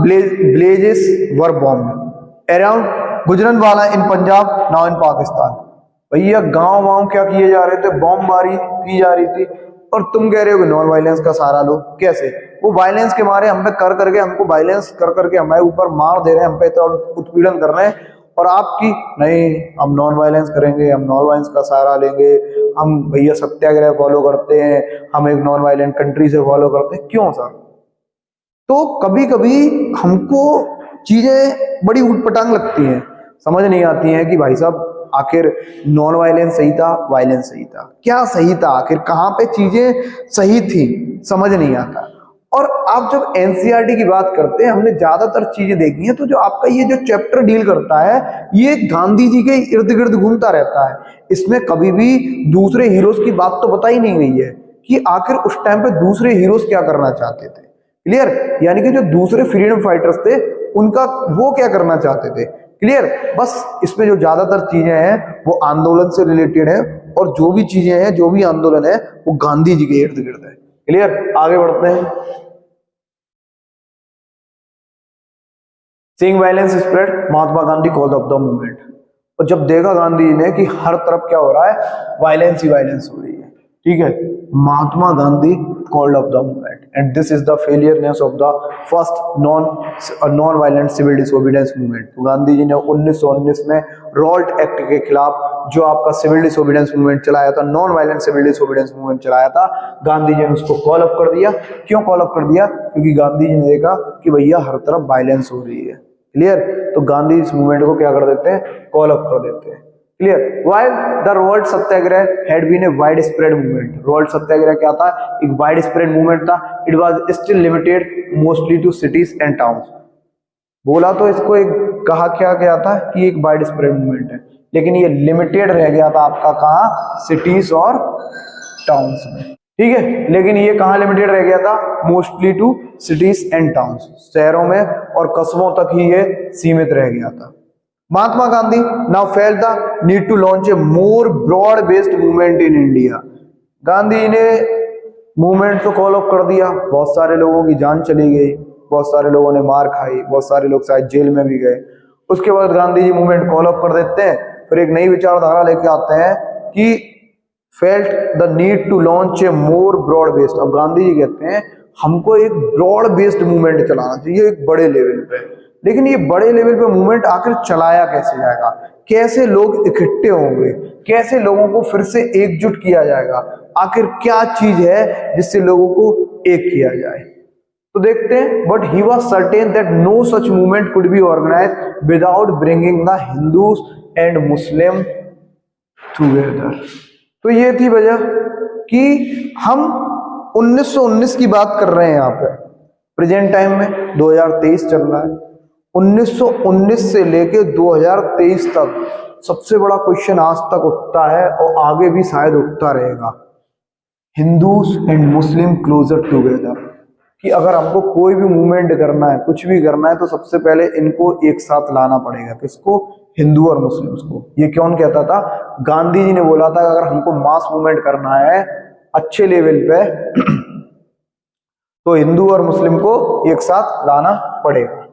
villages were bomb around Gujranwala in Punjab, now in Pakistan. भैया गांव वाँव क्या किए जा रहे थे, बॉम्बबारी की जा रही थी, और तुम कह रहे हो कि नॉन वायलेंस का सहारा लो। कैसे? वो वायलेंस के मारे हम पे कर करके, हमको वायलेंस कर करके हमारे ऊपर मार दे रहे हैं, हम पे तो उत्पीड़न कर रहे हैं, और आपकी नहीं, हम नॉन वायलेंस करेंगे, हम नॉन वायलेंस का सहारा लेंगे, हम भैया सत्याग्रह फॉलो करते हैं, हम एक नॉन वायलेंट कंट्री से फॉलो करते हैं। क्यों सर? तो कभी कभी हमको चीजें बड़ी उटपटांग लगती हैं, समझ नहीं आती हैं कि भाई साहब आखिर नॉन वायलेंस सही था, वायलेंस सही था, क्या सही था, आखिर कहाँ पे चीजें सही थी, समझ नहीं आता। और आप जब एनसीईआरटी की बात करते हैं, हमने ज्यादातर चीजें देखी हैं, तो जो आपका ये जो चैप्टर डील करता है, ये गांधी जी के इर्द गिर्द घूमता रहता है। इसमें कभी भी दूसरे हीरोज की बात तो बताई नहीं गई है कि आखिर उस टाइम पे दूसरे हीरोज क्या करना चाहते थे। क्लियर। यानी कि जो दूसरे फ्रीडम फाइटर्स थे, उनका वो क्या करना चाहते थे। क्लियर। बस इसमें जो ज्यादातर चीजें हैं वो आंदोलन से रिलेटेड है, और जो भी चीजें हैं, जो भी आंदोलन है, वो गांधी जी के इर्द गिर्द है। क्लियर। आगे बढ़ते हैं। Seeing violence spread, Mahatma Gandhi called off the movement. और जब देखा गांधी जी ने कि हर तरफ क्या हो रहा है, वायलेंस ही वायलेंस हो रही है, ठीक है, Mahatma Gandhi called off the movement, and this is the failureness of the first non violent civil disobedience movement. तो गांधी जी ने 1919 में रॉल्ट एक्ट के खिलाफ जो आपका सिविल डिसोबीडियंस मूवमेंट चलाया था, non violent civil disobedience movement चलाया था, गांधी जी ने उसको कॉल अप कर दिया। क्यों कॉल अप कर दिया? क्योंकि गांधी जी ने देखा कि भैया हर तरफ वायलेंस हो रही है। क्लियर। तो गांधी इस मूवमेंट को क्या कर देते हैं, कॉल अप कर देते हैं। Clear. While the Rowlatt Satyagraha had been a wide spread movement. Rowlatt Satyagraha क्या था? एक वाइड स्प्रेड मूवमेंट था। It was still limited mostly to cities and towns. बोला तो इसको एक कहा क्या गया था कि एक वाइड स्प्रेड मूवमेंट है, लेकिन ये लिमिटेड रह गया था आपका कहाँ, सिटीज और टाउन्स में, ठीक है। लेकिन ये कहाँ लिमिटेड रह गया था? Mostly to cities and towns, शहरों में और कस्बों तक ही ये सीमित रह गया था। Mahatma Gandhi now felt the need to launch a more broad based movement in India. Gandhi ने मूवमेंट तो कॉल अप कर दिया, बहुत सारे लोगों की जान चली गई, बहुत सारे लोगों ने मार खाई, बहुत सारे लोग शायद जेल में भी गए। उसके बाद Gandhi ji movement call up कर देते हैं, फिर एक नई विचारधारा लेके आते हैं कि felt the need to launch a more broad based. अब गांधी जी कहते हैं हमको एक ब्रॉड बेस्ड मूवमेंट चलाना चाहिए, एक बड़े लेवल पे। लेकिन ये बड़े लेवल पे मूवमेंट आखिर चलाया कैसे जाएगा, कैसे लोग इकट्ठे होंगे, कैसे लोगों को फिर से एकजुट किया जाएगा, आखिर क्या चीज है जिससे लोगों को एक किया जाए। तो देखते हैं। But he was certain that no such movement could be organise without bringing the Hindus and Muslim together. तो ये थी वजह कि हम 1919 की बात कर रहे हैं यहाँ पे, प्रेजेंट टाइम में 2023 चल रहा है। 1919 से लेके 2023 तक सबसे बड़ा क्वेश्चन आज तक उठता है और आगे भी शायद उठता रहेगा, Hindus and Muslim closer together. कि अगर हमको कोई भी मूवमेंट करना है, कुछ भी करना है, तो सबसे पहले इनको एक साथ लाना पड़ेगा। किसको? हिंदू और मुस्लिम्स को। ये कौन कहता था? गांधी जी ने बोला था अगर हमको मास मूवमेंट करना है अच्छे लेवल पे तो हिंदू और मुस्लिम को एक साथ लाना पड़ेगा।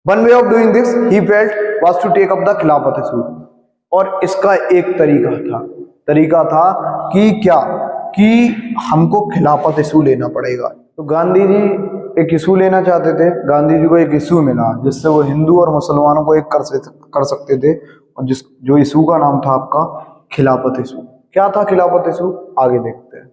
One way of doing this he felt was to take up the Khilafat issue. और इसका एक तरीका था कि क्या? कि हमको खिलाफत इशू लेना पड़ेगा। तो गांधी जी एक इशू लेना चाहते थे। गांधी जी को एक इशू मिला जिससे वो हिंदू और मुसलमानों को एक कर सकते थे, और जो इशू का नाम था आपका खिलाफत इशू। क्या था खिलाफत इशू? आगे देखते हैं।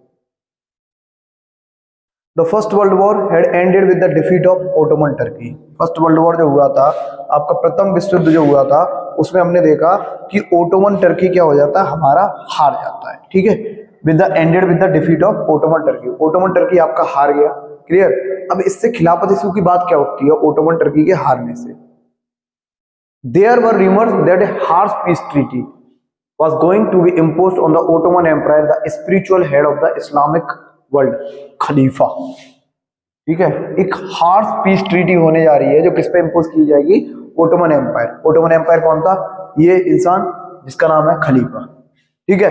The first world war had ended with the defeat of Ottoman Turkey. First world war जो हुआ था, आपका प्रथम विश्व युद्ध जो हुआ था, उसमें हमने देखा कि ओटोमन टर्की क्या हो जाता है? हमारा हार जाता है। ठीक है, with the ended with the defeat of Ottoman Turkey. Ottoman Turkey आपका हार गया। क्लियर? अब इससे खिलाफत इशू की बात क्या होती है? ओटोमन टर्की के हारने से there were rumours that a harsh peace treaty was going to be imposed on the Ottoman Empire, the spiritual head of the Islamic world, खलीफा। ठीक है, एक हार्श पीस ट्रीटी होने जा रही है जो किस पे इंपोज की जाएगी? Ottoman empire. ओटोमन एम्पायर कौन था? ये इंसान जिसका नाम है खलीफा। ठीक है,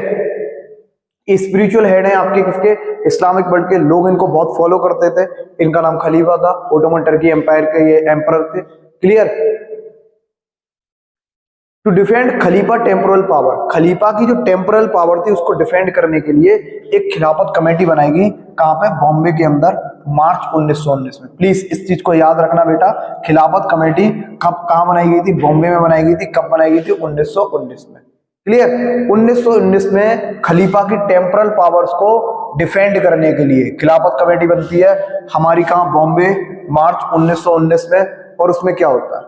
स्पिरिचुअल हेड है आपके किसके? इस्लामिक वर्ल्ड के। लोग इनको बहुत फॉलो करते थे। इनका नाम खलीफा था। ओटोमन टर्की एम्पायर के ये एम्परर थे। Clear? To defend Khalifa temporal power, खलीफा की जो टेम्पोरल पावर थी उसको डिफेंड करने के लिए एक खिलाफत कमेटी बनाएगी। कहां पे? बॉम्बे के अंदर, मार्च 1919 में। प्लीज इस चीज को याद रखना बेटा। खिलाफत कमेटी कब कहां बनाई गई थी? बॉम्बे में बनाई गई थी। कब बनाई गई थी? 1919 में। क्लियर? 1919 में खलीफा की टेम्पोरल पावर्स को डिफेंड करने के लिए खिलाफत कमेटी बनती है हमारी। कहां? बॉम्बे, मार्च 1919 में। और उसमें क्या होता है?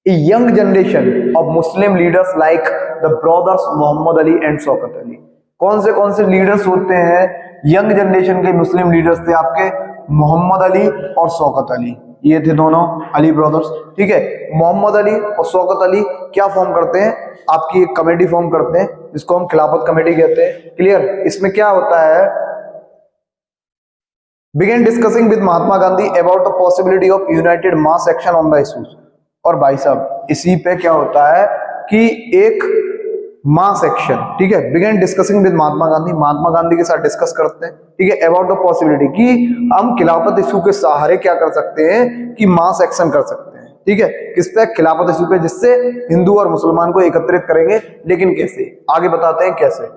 A young generation of Muslim leaders like the brothers Mohammad Ali and Shaukat Ali. कौन से लीडर्स होते हैं? यंग जनरेशन के मुस्लिम लीडर्स थे आपके मोहम्मद अली और शौकत अली। ये थे दोनों अली ब्रदर्स। ठीक है, मोहम्मद अली और शौकत अली क्या फॉर्म करते हैं? आपकी एक कमेटी फॉर्म करते हैं जिसको हम खिलाफत कमेटी कहते हैं। क्लियर? इसमें क्या होता है? Began discussing with Mahatma Gandhi about the possibility of united mass action on the issues. और भाई साहब इसी पे क्या होता है कि एक मास एक्शन। ठीक है, began discussing with Mahatma Gandhi के साथ डिस्कस करते हैं। ठीक है, अबाउट द पॉसिबिलिटी कि हम खिलाफत इशू के सहारे क्या कर सकते हैं कि मास एक्शन कर सकते हैं। ठीक है, किस पे? खिलाफत इशू पे, जिससे हिंदू और मुसलमान को एकत्रित करेंगे। लेकिन कैसे? आगे बताते हैं कैसे।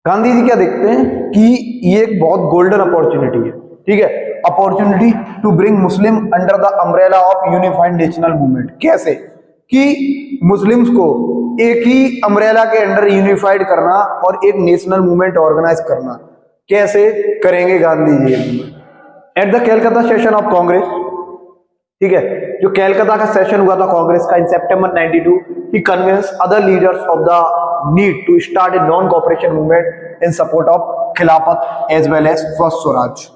गांधी जी क्या देखते हैं कि ये एक बहुत गोल्डन अपॉर्चुनिटी है। ठीक है, opportunity to bring Muslim under the umbrella of unified national movement. कैसे? कि मुस्लिम्स को एक ही अम्ब्रेला के अंडर यूनिफाइड करना और एक नेशनल मूवमेंट ऑर्गेनाइज करना। कैसे करेंगे Gandhi ji? At the Calcutta session of Congress. ठीक है, जो कैलकाता का सेशन हुआ था कांग्रेस का in September 92, he convince other leaders of the need to start a non cooperation movement in support of Khilafat as well as first swaraj.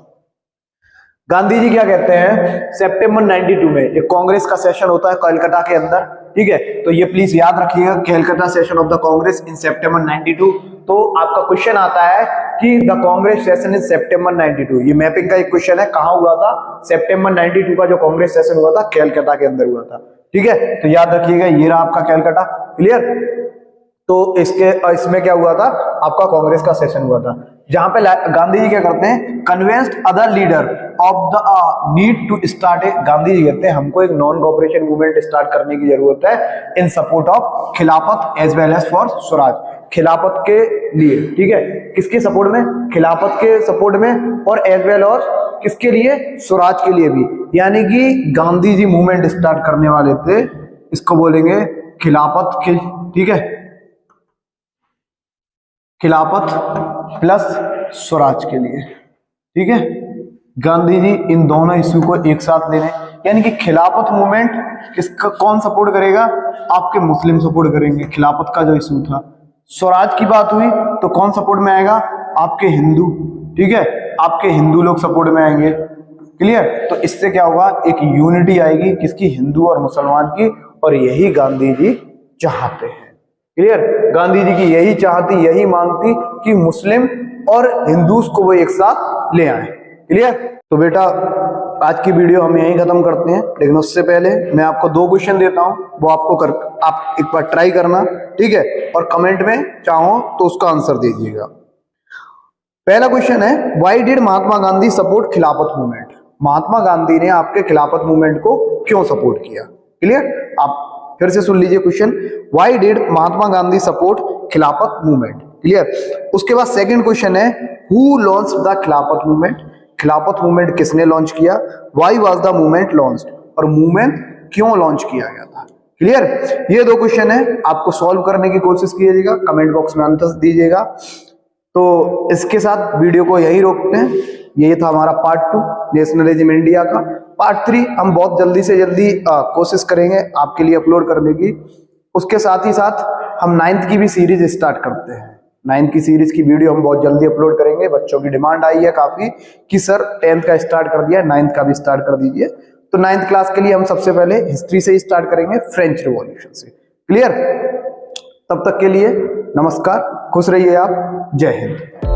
Gandhi ji क्या कहते हैं? सितंबर 92 में एक कांग्रेस का सेशन होता है कलकत्ता के अंदर। ठीक है, तो ये प्लीज याद रखिएगा, Calcutta session of the Congress in September 92। तो आपका क्वेश्चन आता है कि the Congress session in September 92। ये मैपिंग का एक क्वेश्चन है। कहां हुआ था? सितंबर 92 का जो कांग्रेस सेशन हुआ था कैलकाता के अंदर हुआ था। ठीक है, तो याद रखिएगा ये रहा आपका कैलकाटा। क्लियर? तो इसमें क्या हुआ था? आपका कांग्रेस का सेशन हुआ था, जहां पे गांधी जी क्या करते हैं? Convinced other leader of the need to start a, Gandhi ji कहते हैं हमको एक नॉन कोऑपरेशन मूवमेंट स्टार्ट करने की जरूरत है in support of Khilafat as well as for swaraj. Khilafat के लिए। ठीक है, किसके सपोर्ट में? खिलाफत के सपोर्ट में, और एज वेल और किसके लिए? स्वराज के लिए भी। यानी कि गांधी जी मूवमेंट स्टार्ट करने वाले थे, इसको बोलेंगे खिलाफत के। ठीक है, खिलाफत प्लस स्वराज के लिए। ठीक है, गांधी जी इन दोनों इश्यू को एक साथ ले रहे हैं। यानी कि खिलाफत मूवमेंट किसका कौन सपोर्ट करेगा? आपके मुस्लिम सपोर्ट करेंगे खिलाफत का जो इश्यू था। स्वराज की बात हुई तो कौन सपोर्ट में आएगा? आपके हिंदू। ठीक है, आपके हिंदू लोग सपोर्ट में आएंगे। क्लियर? तो इससे क्या होगा? एक यूनिटी आएगी किसकी? हिंदू और मुसलमान की। और यही गांधी जी चाहते हैं। क्लियर। गांधी जी की यही चाह थी, यही मांग थी कि मुस्लिम और हिंदूज को वो एक साथ ले आए। क्लियर। तो बेटा आज की वीडियो हम यहीं खत्म करते हैं, लेकिन उससे पहले मैं आपको 2 क्वेश्चन देता हूं, वो आप एक बार ट्राई करना, ठीक है, और कमेंट में चाहो तो उसका आंसर दीजिएगा। पहला क्वेश्चन है, why did Mahatma Gandhi support खिलाफत मूवमेंट? महात्मा गांधी ने आपके खिलाफत मूवमेंट को क्यों सपोर्ट किया? क्लियर। आप फिर से सुन लीजिए question, why did Mahatma Gandhi support खिलाफत मूवमेंट? क्लियर। उसके बाद सेकंड क्वेश्चन है, हु लॉन्च्ड द खिलाफत मूवमेंट? खिलाफत मूवमेंट किसने लॉन्च किया? Why was the movement launched? और मूवमेंट क्यों लॉन्च किया गया था? क्लियर। ये 2 क्वेश्चन है, आपको सॉल्व करने की कोशिश कीजिएगा, कमेंट बॉक्स में आंसर दीजिएगा। तो इसके साथ वीडियो को यहीं रोकते हैं। ये था हमारा पार्ट 2 नेशनलिज्म इंडिया का। पार्ट 3 हम बहुत जल्दी से जल्दी कोशिश करेंगे आपके लिए अपलोड करने की। उसके साथ ही साथ हम 9th की भी सीरीज स्टार्ट करते हैं। 9th की सीरीज की वीडियो हम बहुत जल्दी अपलोड करेंगे। बच्चों की डिमांड आई है काफी कि सर 10th का स्टार्ट कर दिया, 9th का भी स्टार्ट कर दीजिए। तो 9th क्लास के लिए हम सबसे पहले हिस्ट्री से ही स्टार्ट करेंगे, फ्रेंच रिवॉल्यूशन से। क्लियर। तब तक के लिए नमस्कार, खुश रहिए आप, जय हिंद।